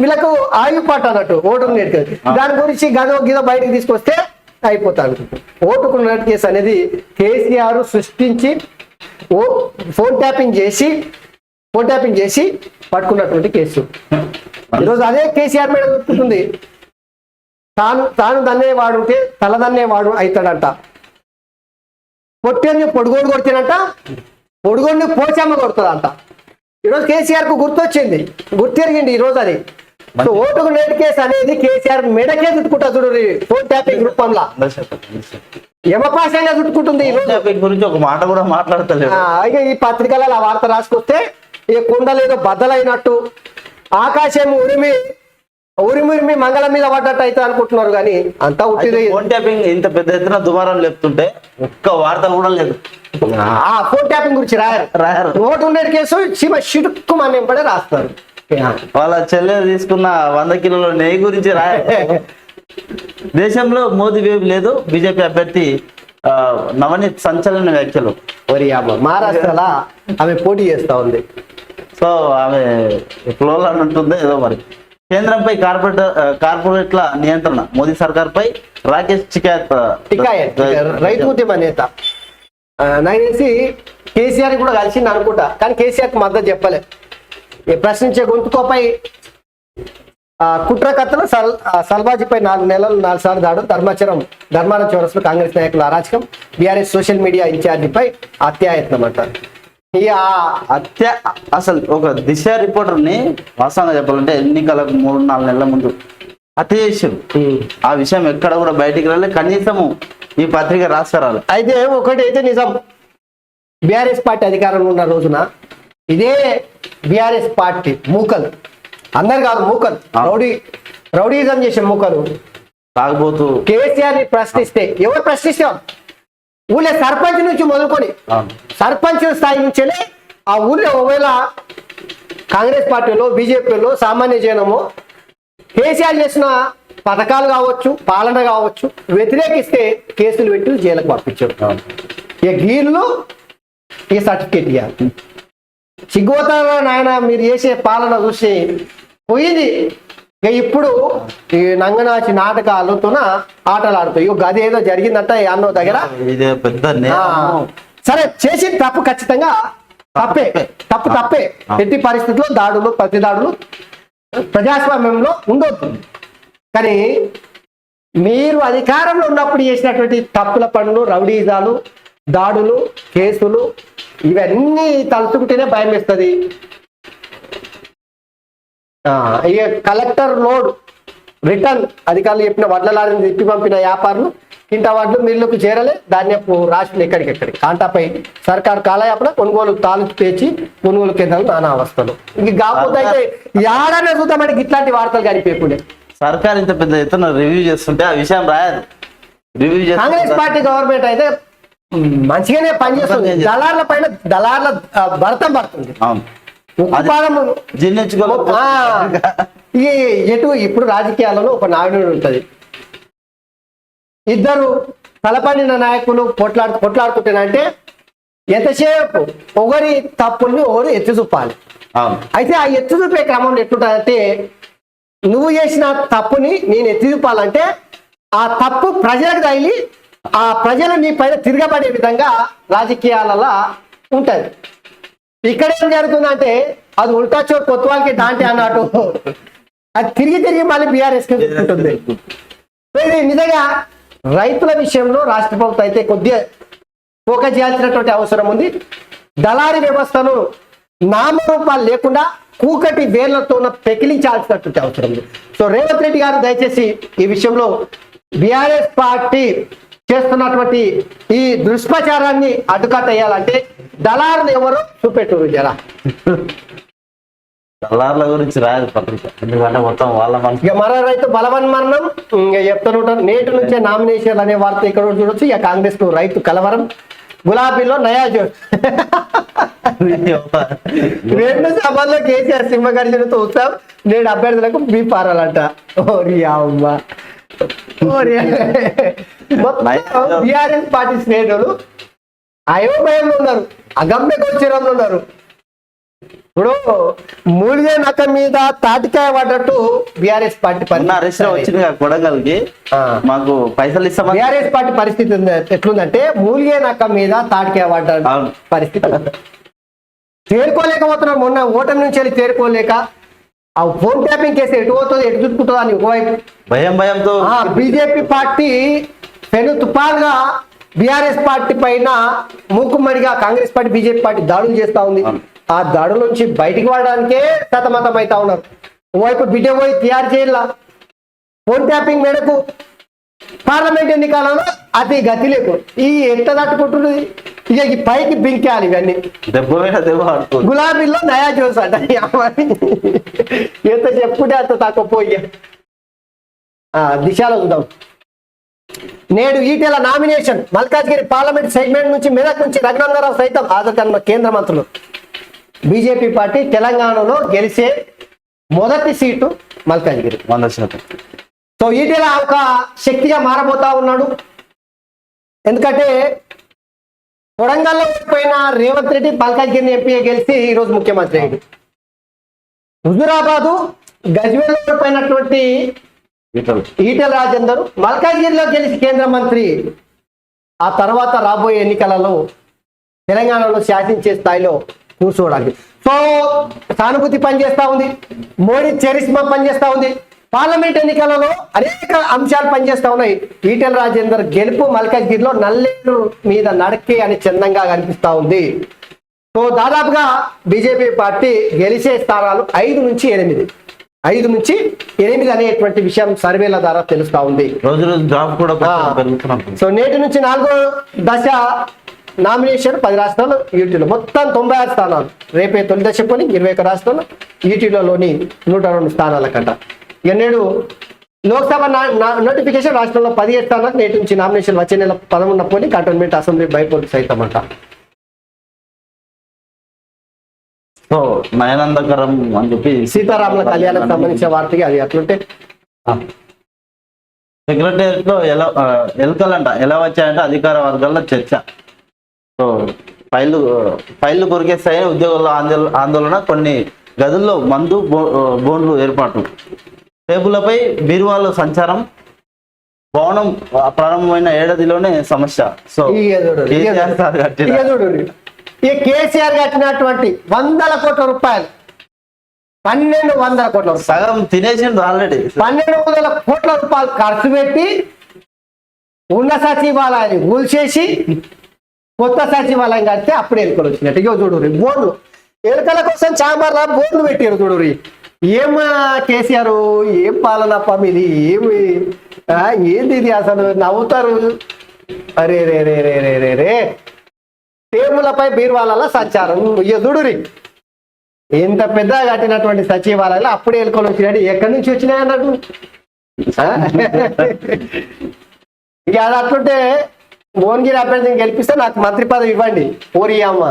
Speaker 1: వీళ్ళకు ఆయుపాటు అన్నట్టు ఓటుకు నేటి. దాని గురించి గదో బయటకు తీసుకొస్తే అయిపోతాను. ఓటుకు నేటి కేసు అనేది కేసీఆర్ సృష్టించి ఫోన్ ట్యాపింగ్ చేసి పట్టుకున్నటువంటి కేసు. ఈరోజు అదే కేసీఆర్ మీద దొరుకుతుంది. తాను దన్నేవాడు ఉంటే తలదన్నేవాడు అవుతాడంట. పొట్టేని పొడుగోడు కొడితేనంట పొడుగోడిని పోచమ్మ కొడుతుందంట. ఈరోజు కేసీఆర్ కు గుర్తొచ్చింది, గుర్తెరిగింది ఈరోజు అది. సో ఓటుకు నేటి కేసు అనేది కేసీఆర్ మెడకే చుట్టుకుంటా చూడు ఫోన్ ట్యాపింగ్ రూపంలో యమపాశంగా చుట్టుకుంటుంది.
Speaker 2: గురించి ఒక మాట కూడా మాట్లాడతలేదు.
Speaker 1: ఇక ఈ పత్రికలలో ఆ వార్త రాసుకొస్తే ఈ కుండలేదో బద్దలైనట్టు ఆకాశం ఉరిమి మంగళం మీద పడ్డట్టు అయితే అనుకుంటున్నారు, కానీ అంతా ఉట్టిది.
Speaker 2: ఫోన్ ట్యాపింగ్ ఇంత పెద్ద ఎత్తున దుమారం లేపుతుంటే ఒక్క వార్త కూడా లేదు.
Speaker 1: ఆ ఫోన్ ట్యాపింగ్ గురించి రాయరు. ఓటు ఉండేటి కేసు చిటుక్కు మన ఎంపడే రాస్తారు.
Speaker 2: వాళ్ళ చెల్లె తీసుకున్న 100 కిలోల నెయ్యి గురించి రాయారు. దేశంలో మోదీ వేవ్ లేదు, బీజేపీ అభ్యర్థి నవనీత్ సంచలన వ్యాఖ్యలు.
Speaker 1: మహారాష్ట్రలో ఆమె పోటీ చేస్తా ఉంది.
Speaker 2: సో ఆమె ఫ్లోలో అంటుంది ఏదో మరి. కేంద్రంపై కార్పొరేట్ల నియంత్రణ, మోదీ సర్కార్ పై రాకేష్
Speaker 1: టికాయత్ రైతు ఉద్యమ నేత. నాకు తెలిసి కేసీఆర్ కూడా కలిసింది అనుకుంటా, కానీ కేసీఆర్ కి మద్దతు చెప్పలే. ప్రశ్నించే గొంతుకోపై కుట్రకత్తలు సల్వాజీపై 4 సార్లు దాడు. ధర్మారం చౌరస్లో కాంగ్రెస్ నాయకుల అరాచకం. బీఆర్ఎస్ సోషల్ మీడియా ఇన్ఛార్జిపై అత్యాయత్నం అంటారు.
Speaker 2: అసలు ఒక దిశ రిపోర్టర్ ని వాస్తవంగా చెప్పాలంటే ఎన్నికలకు 3-4 నెలల ముందు హత్య చేశారు. ఆ విషయం ఎక్కడ కూడా బయటికి రాలే, కనీసము ఈ పత్రిక రాస్తారాలి.
Speaker 1: అయితే ఒకటి అయితే నిజం, బీఆర్ఎస్ పార్టీ అధికారంలో ఉన్న రోజున ఇదే బీఆర్ఎస్ పార్టీ మూకలు, అందరు కాదు మూకలు, రౌడీజం చేసే మూకలు
Speaker 2: తాగబోతూ
Speaker 1: కేసీఆర్ ని ప్రశ్నిస్తే ఎవరు ప్రశ్నిస్తాం? ఊళ్ళో సర్పంచ్ నుంచి మొదలుకొని సర్పంచ్ స్థాయి నుంచే ఆ ఊళ్ళో ఒకవేళ కాంగ్రెస్ పార్టీలో బీజేపీలో సామాన్య జనము కేసీఆర్ చేసిన పథకాలు కావచ్చు, పాలన కావచ్చు వ్యతిరేకిస్తే కేసులు పెట్టి జైలుకు పంపించారు. ఇక గీళ్ళు ఈ సర్టిఫికేట్ ఇవ్వాలి. సిగ్గుతారా నాయన, మీరు చేసే పాలన చూసి పోయింది. ఇక ఇప్పుడు ఈ నంగనాచి నాటకాలతోన ఆటలు ఆడుతాయి. గది ఏదో జరిగిందంట అన్నో దగ్గర. సరే, చేసి తప్పు ఖచ్చితంగా తప్పే. ఎట్టి పరిస్థితుల్లో ప్రతి దాడులు ప్రజాస్వామ్యంలో ఉండొద్దు. కానీ మీరు అధికారంలో ఉన్నప్పుడు చేసినటువంటి తప్పుల పనులు, రౌడీజాలు, దాడులు, కేసులు ఇవన్నీ తలుచుకుంటేనే భయం వేస్తుంది. ఇక కలెక్టర్ లోడ్ రిటర్న్ అధికారులు చెప్పిన వడ్ల లారీని తిప్పి పంపిన వ్యాపారులు కింటా వడ్లు మిల్లుకు చేరలే, ధాన్యపు రాశులు ఎక్కడికెక్కడికి. కాంటాపై సర్కారు కాలయాపన, కొనుగోలు తాలూకు పేచి కొనుగోలు కేంద్రాలు నానా అవస్థలు. ఇంక కాకపోతే అయితే ఏడానే చూద్దామంటే ఇట్లాంటి వార్తలు కనిపించకుండే.
Speaker 2: సర్కార్ ఇంత పెద్ద ఎత్తున రివ్యూ చేస్తుంటే ఆ విషయం రాయదు.
Speaker 1: కాంగ్రెస్ పార్టీ గవర్నమెంట్ అయితే మంచిగానే పనిచేస్తుంది. దళార్ల భరతం పడుతుంది. ఎటు ఇప్పుడు రాజకీయాలలో ఒక నాయకుడు ఉంటది, ఇద్దరు తలపడిన నాయకులు కొట్లాడుకుంటేనంటే ఎంతసేపు ఒకరి తప్పుల్ని ఒకరు ఎత్తి చూపాలి. అయితే ఆ ఎత్తి చూపే క్రమంలో ఎట్లుంటుందంటే, నువ్వు చేసిన తప్పుని నేను ఎత్తి చూపాలంటే ఆ తప్పు ప్రజలకు తగిలి ఆ ప్రజలు నీ పైన తిరగబడే విధంగా రాజకీయాలలో ఉంటది. ఇక్కడ ఏం జరుగుతుందంటే అది ఉల్టా చోటు కొత్తవాళ్ళకి దాంటే అన్నట్టు అది తిరిగి మళ్ళీ బీఆర్ఎస్ ఉంటుంది. నిజంగా రైతుల విషయంలో రాష్ట్ర ప్రభుత్వం అయితే కొద్దిగా ఫోకస్ చేయాల్సినటువంటి అవసరం ఉంది. దళారీ వ్యవస్థను నామరూపాలు లేకుండా కూకటి వేర్లతో పెకిలించాల్సినటువంటి అవసరం ఉంది. సో రేవంత్ రెడ్డి గారు దయచేసి ఈ విషయంలో బీఆర్ఎస్ పార్టీ చేస్తున్నటువంటి ఈ దుష్ప్రచారాన్ని అడ్డుకట్టేయాలంటే దళారులు ఎవరు చూపెట్టురు జరా.
Speaker 2: దళారుల గురించి రాయదు పత్రిక, ఎందుకంటే మొత్తం వాళ్ళ మనసు.
Speaker 1: ఇక మరో రైతు బలవన్మరణం ఇంకా చెప్తూనే ఉంటారు. నేటి నుంచే నామినేషన్ అనే వార్త ఇక్కడ కూడా చూడొచ్చు. ఇక కాంగ్రెస్ కు రైతు కలవరం, గులాబీలో నయా జోడ్. రెండు సభల్లో కేసీఆర్ సింహగర్జనతో ఉత్సవం, నేడు అభ్యర్థులకు బీ పారాలంట. ఓరి అమ్మ, బీఆర్ఎస్ పార్టీ శ్రేణులు అయోమయంలో ఉన్నారు, అగమ్య గోచరంలో ఉన్నారు. ఇప్పుడు మూలిగే నక్క మీద తాటికాయ పడ్డట్టు బీఆర్ఎస్ పార్టీ
Speaker 2: వచ్చింది కొడంగల్కి, మాకు పైసలు ఇస్తాం.
Speaker 1: బీఆర్ఎస్ పార్టీ పరిస్థితి ఎట్లుందంటే మూలిగే నక్క మీద తాటికాయ పడ్డ పరిస్థితి. తేరుకోలేకపోతున్నారు. మొన్న ఓటమి నుంచి వెళ్ళి తేరుకోలేక ఆ ఫోన్ ట్యాపింగ్ కేసు ఎటు పోతుంది, ఎటు చుట్టుకుంటుందో అని ఒకవైపు
Speaker 2: భయంతో
Speaker 1: బీజేపీ పార్టీ పెను తుపాన్గా బీఆర్ఎస్ పార్టీ పైన మూకుమ్మడిగా కాంగ్రెస్ పార్టీ బీజేపీ పార్టీ దాడులు చేస్తా ఉంది. ఆ దాడుల నుంచి బయటికి పడడానికే సతమతం అవుతా ఉన్నారు. ఓవైపు బిడ్డ పోయి తయారు చేయాల ఫోన్ ట్యాపింగ్ మేరకు పార్లమెంట్ ఎన్నికలలో అతి గతి లేకు ఈ ఎంత తట్టుకుంటున్నది. ఇక ఈ పైకి బింకాలి ఇవన్నీ. గులాబీలో నయా జోస్ అంట. ఎంత చెప్పుకుంటే అంత తక్కువ పోయి దిశలో చూద్దాం. నేడు Etela nomination, Malkajgiri parliament segment నుంచి మెదక్ నుంచి రఘునందరావు సైతం హాజరు కేంద్ర మంత్రులు. బీజేపీ పార్టీ తెలంగాణలో గెలిచే మొదటి సీటు మల్కాజ్గిరి.
Speaker 2: 100%.
Speaker 1: సో ఈటెల ఒక శక్తిగా మారబోతా ఉన్నాడు. ఎందుకంటే కొడంగల్లో ఓడిపోయిన రేవంత్ రెడ్డి మల్కాజ్గిరిని ఎంపీగా గెలిచి ఈరోజు ముఖ్యమంత్రి అయ్యాడు. హుజురాబాదు గజ్వేల్ ఓడిపోయినటువంటి ఈటెల రాజేందర్ మల్కాజ్గిరిలో గెలిచి కేంద్ర మంత్రి. ఆ తర్వాత రాబోయే ఎన్నికలలో తెలంగాణలో శాసించే స్థాయిలో కూర్చోవడానికి. సో సానుభూతి పనిచేస్తా ఉంది, మోడీ చరిస్మా పనిచేస్తా ఉంది, పార్లమెంట్ ఎన్నికలలో అనేక అంశాలు పనిచేస్తా ఉన్నాయి. ఈటెల రాజేందర్ గెలుపు మల్కాజ్గిరిలో నల్లేరు మీద నడకే అని చందంగా కనిపిస్తా ఉంది. సో దాదాపుగా బీజేపీ పార్టీ గెలిచే స్థానాలు 5 నుంచి 8, 5 నుంచి 8 అనేటువంటి విషయం సర్వేల ద్వారా తెలుస్తా ఉంది. సో నేటి నుంచి 4వ దశ నామినేషన్ 10 రాష్ట్రాలు, యూటీలో మొత్తం 96 స్థానాలు. రేపే తొలి దశ పోలింగ్ 21 రాష్ట్రాలు, యూటీలోని 102 స్థానాల కంట. ఇక నేడు లోక్సభ నోటిఫికేషన్ రాష్ట్రంలో 17 స్థానాలకు. నేటి నుంచి నామినేషన్ వచ్చే నెల 11 పోలింగ్, కంటోన్మెంట్ అసెంబ్లీ బైపోల్ సైతం అంట.
Speaker 2: సో నయనందకరం అని చెప్పి
Speaker 1: సీతారాముల కళ్యాణం సంబంధించిన వార్తకి అది అట్లుంటే
Speaker 2: సెక్రటేరియట్ లో ఎలుకలంట ఎలా వచ్చాయంటే అధికార వర్గాల్లో చర్చ. సో ఫైళ్లు కొరికేస్తాయని ఉద్యోగుల ఆందోళన, కొన్ని గదుల్లో మందు బోన్లు ఏర్పాటు, టేబుళ్లపై బీరువాలో సంచారం, భవనం ప్రారంభమైన ఏడాదిలోనే సమస్య. సో
Speaker 1: కేసీఆర్ కట్టినటువంటి 100 కోట్ల రూపాయలు, 1200 కోట్ల
Speaker 2: సగం తినేసిండు ఆల్రెడీ.
Speaker 1: 1200 కోట్ల రూపాయలు ఖర్చు పెట్టి ఉన్న సచివాలయాన్ని కూల్చేసి కొత్త సచివాలయం కడితే అప్పుడు ఎలుకలు వచ్చినట్టు. ఇగో చూడురి బోర్డు, ఎలుకల కోసం చాంబర్లా బోర్డులు పెట్టారు చూడురి. ఏం కేసీఆర్, ఏం పాలనప్ప మీది, ఏంది ఇది అసలు నవ్వుతారు. అరే రే రే రే రే రే రే టేబులపై బీరువాలలో సంచారం. ఇక చూడురి ఇంత పెద్దగా కట్టినటువంటి సచివాలయాలు అప్పుడే ఎలుకలు వచ్చినట్టు ఎక్కడి నుంచి వచ్చినాయి అన్నట్టు. ఇక అది అట్లుంటే భువనగిరి అభ్యర్థిని గెలిపిస్తే నాకు మంత్రి పదవి ఇవ్వండి ఓరి అమ్మ.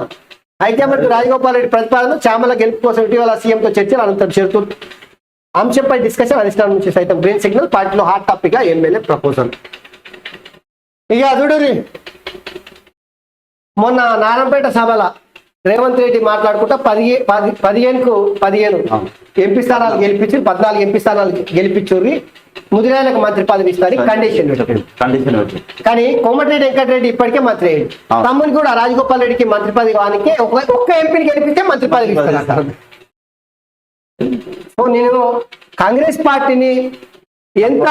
Speaker 1: హైకమాండ్ రాజగోపాల్ రెడ్డి ప్రతిపాదన, చామల గెలుపు కోసం ఇటీవల సీఎంతో చర్చలు, అనంతరం షరతులు, అంశంపై డిస్కషన్, అధిష్టానం నుంచి సైతం గ్రీన్ సిగ్నల్, పార్టీలో హాట్ టాపిక్ గా ఎమ్మెల్యే ప్రపోజల్. ఇక చూడురి మొన్న నారాయణపేట సభల రేవంత్ రెడ్డి మాట్లాడుకుంటా 15కు 15 ఎంపీ స్థానాలు గెలిపించి 14 ఎంపీ స్థానాలు గెలిపించుర్రి, ముదిరాయలకు మంత్రి పదవి ఇస్తారు కండిషన్ పెట్టారు. కానీ కోమటిరెడ్డి వెంకటరెడ్డి ఇప్పటికే మంత్రి అయ్యాడు. తమ్ముని కూడా రాజగోపాల్ రెడ్డికి మంత్రి పదవి వానికి ఒక్క ఎంపీని గెలిపిస్తే మంత్రి పదవి ఇస్తారు. సో నేను కాంగ్రెస్ పార్టీని ఎంత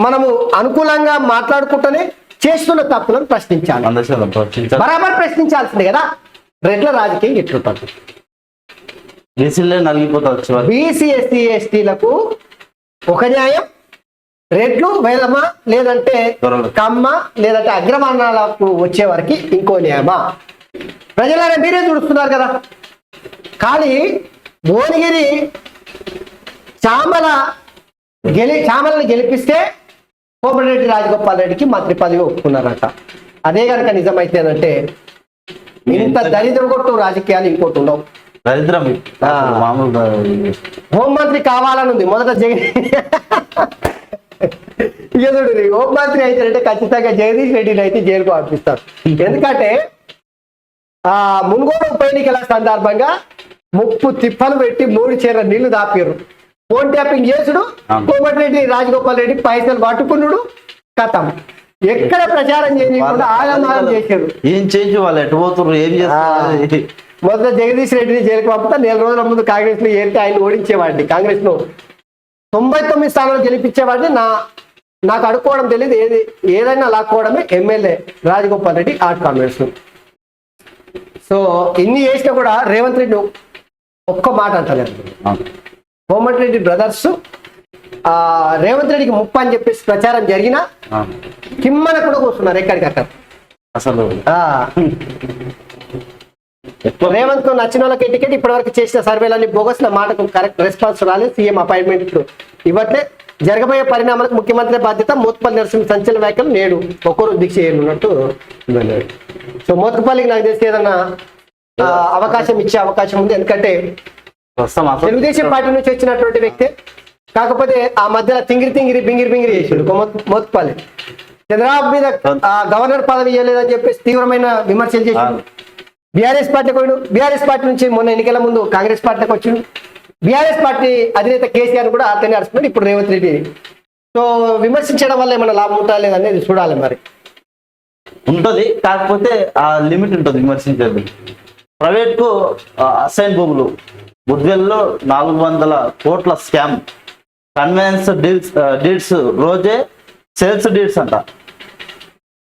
Speaker 1: మనము అనుకూలంగా మాట్లాడుకుంటూనే చేస్తున్న తప్పులను ప్రశ్నించాలి, బరాబర్ ప్రశ్నించాల్సిందే కదా. రెడ్ల రాజకీయం ఎట్లుంటుంది,
Speaker 2: బీసీ ఎస్సీ ఎస్టీలకు
Speaker 1: ఒక న్యాయం, రెడ్లు వేలమా లేదంటే
Speaker 2: దొరలు.
Speaker 1: కమ్మ లేదంటే అగ్రవర్ణాలకు వచ్చే వరకు ఇంకో నియమా? ప్రజలారా మీరే చూస్తున్నారు కదా. కానీ భువనగిరి చామలను గెలిపిస్తే కోమటిరెడ్డి రాజగోపాల్ రెడ్డికి మంత్రి పదవి ఒప్పుకున్నారట. అదే కనుక నిజమైతేనంటే ఇంత దరిద్రం కొట్టు రాజకీయాలు ఇంకోటి ఉండవు.
Speaker 2: దరిద్రం
Speaker 1: ఆ.
Speaker 2: మామూలుగా
Speaker 1: హోంమంత్రి కావాలని ఉంది మొదట జగన్. ఎదుడు హోంమంత్రి అయితే ఖచ్చితంగా జగదీష్ రెడ్డిని అయితే జైలుకు పంపిస్తారు. ఎందుకంటే మున్గోడు ఉప ఎన్నికల సందర్భంగా ముప్పు తిప్పలు పెట్టి 3 చీర నీళ్లు దాపారు. ఫోన్ ట్యాపింగ్ చేసుడు, కోమటిరెడ్డి రాజగోపాల్ రెడ్డి పైసలు పట్టుకున్నాడు, కథం. ఎక్కడ ప్రచారం చేయకుండా ఆగమాగం చేశారు.
Speaker 2: ఏం చేంజ్ వాళ్ళు ఎటు పోతున్నారు, ఏం చేస్తారు?
Speaker 1: మొదట జగదీష్ రెడ్డిని జైలుకు పంపుతా 4 రోజుల ముందు కాంగ్రెస్ లో ఏరితే ఆయన ఓడించేవాడిని. కాంగ్రెస్ లో 99 స్థానాలు గెలిపించేవాడిని. నాకు అడుక్కోవడం తెలియదు, ఏదైనా లాక్కోవడమే ఎమ్మెల్యే రాజగోపాల్ రెడ్డి ఆర్ట్ కాంగ్రెస్. సో ఇన్ని చేసినా కూడా రేవంత్ రెడ్డి ఒక్క మాట అంటలేదు. కోమటిరెడ్డి బ్రదర్స్ రేవంత్ రెడ్డికి ముప్పు అని చెప్పేసి ప్రచారం జరిగినా కిమ్మన కూడా కూర్చున్నారు ఎక్కడికక్కడ.
Speaker 2: అసలు
Speaker 1: రేవంత్ కు నచ్చిన వాళ్ళకి టికెట్ ఇప్పటివరకు చేసిన సర్వేలన్నీ బోగస్. నా మాటకు కరెక్ట్ రెస్పాన్స్ రాలేదు. సీఎం అపాయింట్మెంట్ ఇవ్వట్లే. జరగబోయే పరిణామాలకు ముఖ్యమంత్రి బాధ్యత. మోత్పల్లి నరసింహ సంచలన వ్యాఖ్యలు నేడు ఒక్కరు దీక్ష చేయనున్నట్టు. సో మోత్పల్లికి నాకు తెలిసి ఏదన్నా అవకాశం ఇచ్చే అవకాశం ఉంది. ఎందుకంటే తెలుగుదేశం పార్టీ నుంచి వచ్చినటువంటి వ్యక్తి, కాకపోతే ఆ మధ్యలో తింగిరి బింగిరి చేసాడు మోత్పల్లి. చంద్రబాబు మీద గవర్నర్ పదవి ఇవ్వలేదని చెప్పేసి తీవ్రమైన విమర్శలు చేశాడు. బీఆర్ఎస్ పార్టీకి పోయాడు. బీఆర్ఎస్ పార్టీ నుంచి మొన్న ఎన్నికల ముందు కాంగ్రెస్ పార్టీకి వచ్చిండు. బీఆర్ఎస్ పార్టీ అధినేత కేసీఆర్ కూడా అతన్ని అరుస్తున్నాడు. ఇప్పుడు రేవంత్ రెడ్డి. సో విమర్శించడం వల్ల ఏమైనా లాభం ఉంటా లేదనేది చూడాలి. మరి
Speaker 2: ఉంటది, కాకపోతే ఆ లిమిట్ ఉంటుంది విమర్శించేది. ప్రైవేట్ కు అసైన్ భూములు బుద్వేల్లో 400 కోట్ల స్కామ్, కన్వెన్స్ డీడ్స్ రోజే సేల్స్ డీడ్స్ అంట.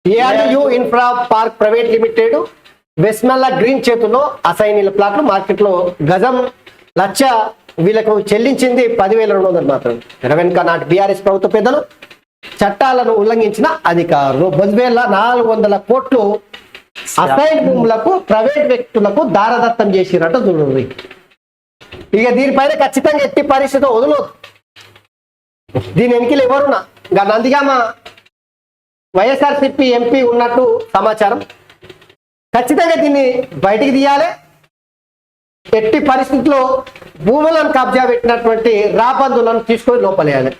Speaker 1: ARU infra park private limited వెస్మెల్ల గ్రీన్ చేతుల్లో అసైన్ల ప్లాట్లు మార్కెట్లో గజం 1,00,000 వీళ్ళకు చెల్లించింది 10,200 మాత్రం. వెనుక నాటి బీఆర్ఎస్ ప్రభుత్వ పెద్దలు చట్టాలను ఉల్లంఘించిన అధికారులు. బొద్వేళ్ళ 400 కోట్లు అసైన్ భూములకు ప్రైవేట్ వ్యక్తులకు దారదత్తం చేసినట్టు చూడండి. ఇక దీనిపైన ఖచ్చితంగా ఎట్టి పరిస్థితి వదలదు. దీని వెనుకలు ఎవరున్నా నందిగామ వైఎస్ఆర్సీపీ ఎంపీ ఉన్నట్టు సమాచారం. ఖచ్చితంగా దీన్ని బయటికి తీయాలి. ఎట్టి పరిస్థితుల్లో భూములను కబ్జా పెట్టినటువంటి రాబందులను తీసుకొని లోపలేయాలి.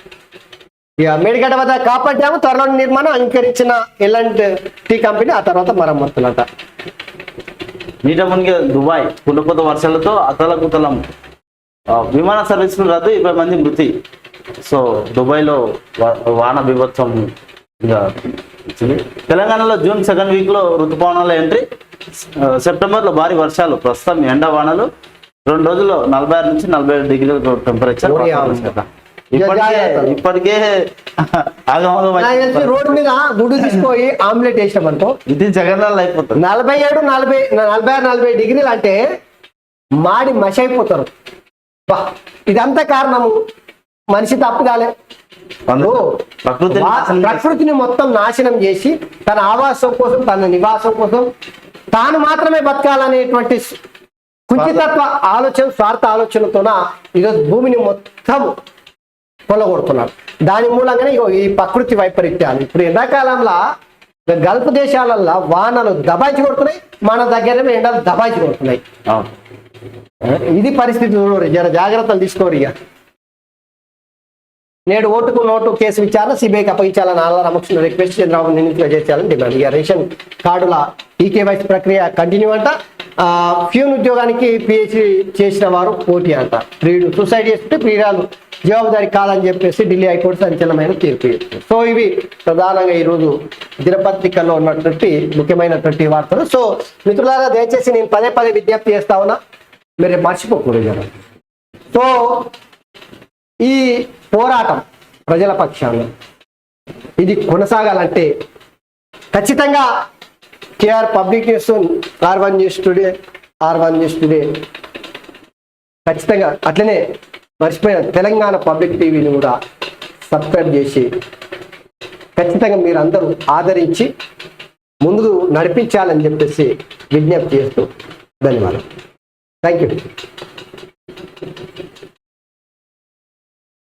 Speaker 1: ఇక మేడిగడ్డ వద్ద కాపాడ్డాము. త్వరలో నిర్మాణం అంగీకరించిన L&T కంపెనీ ఆ తర్వాత మరమ్మతులంట.
Speaker 2: నీట మునిగే దుబాయ్ కుండపోత వర్షాలతో అతలకుతలం. విమాన సర్వీసులు రద్దు, 20 మంది మృతి. సో దుబాయ్లో వాన బీభత్సం ఇంకా వచ్చింది. తెలంగాణలో జూన్ 2nd వీక్ లో ఋతుపవనాల ఎంట్రీ. సెప్టెంబర్ లో భారీ వర్షాలు. ప్రస్తుతం ఎండ వానలు. 2 రోజుల్లో 46 నుంచి 47 డిగ్రీల టెంపరేచర్. ఇప్పటికే
Speaker 1: రోడ్డు మీద గుడ్డు తీసుకొని ఆమ్లెట్ వేసామనుకో
Speaker 2: ఇది జగన్నాలు అయిపోతుంది.
Speaker 1: 47, 46 డిగ్రీలు అంటే మాడి మషి అయిపోతారు. ఇదంతా కారణము మనిషి తప్పుదాలే. ప్రకృతిని మొత్తం నాశనం చేసి తన ఆవాసం కోసం, తన నివాసం కోసం తాను మాత్రమే బతకాలనేటువంటి కుంచితత్వ ఆలోచన, స్వార్థ ఆలోచనతోన ఈరోజు భూమిని మొత్తం కొల్లగొడుతున్నారు. దాని మూలంగానే ఈ ప్రకృతి వైపరీత్యాలు. ఇప్పుడు ఎండాకాలంలో గల్ఫ్ దేశాలల్లో వానలు దబాయించి కొడుతున్నాయి, మన దగ్గర ఎండలు దబాయించి కొడుతున్నాయి. ఇది పరిస్థితి. జర జాగ్రత్తలు తీసుకోరు. ఇక నేడు ఓటుకు నోటు కేసు విచారణ సిబిఐకి అప్పగించాలని ఆళ్ల రామకృష్ణ రిక్వెస్ట్. చంద్రబాబు నిందితులుగా చేర్చాలని డిమాండ్. ఇక రేషన్ కార్డుల ఈకేవైసీ ప్రక్రియ కంటిన్యూ అంట. ఫ్యూన్ ఉద్యోగానికి పిహెచ్డి చేసిన వారు పోటీ అంట. ప్రియుడు సూసైడ్ చేస్తుంటే ప్రియురాలు జవాబుదారి కాదని చెప్పేసి ఢిల్లీ హైకోర్టు సంచలనమైన తీర్పు ఇస్తుంది. సో ఇవి ప్రధానంగా ఈరోజు దినపత్రికల్లో ఉన్నటువంటి ముఖ్యమైనటువంటి వార్తలు. సో మిత్రులారా, దయచేసి నేను పదే విజ్ఞప్తి చేస్తా ఉన్నా, మీరు మర్చిపోకూడదు. సో ఈ పోరాటం ప్రజల పక్షాన ఇది కొనసాగాలంటే ఖచ్చితంగా KR public news, R1 news today ఖచ్చితంగా అట్లనే మర్చిపోయిన తెలంగాణ పబ్లిక్ టీవీని కూడా సబ్స్క్రైబ్ చేసి ఖచ్చితంగా మీరు అందరూ ఆదరించి ముందుకు నడిపించాలని చెప్పేసి విజ్ఞప్తి చేస్తూ ధన్యవాదాలు. Thank you.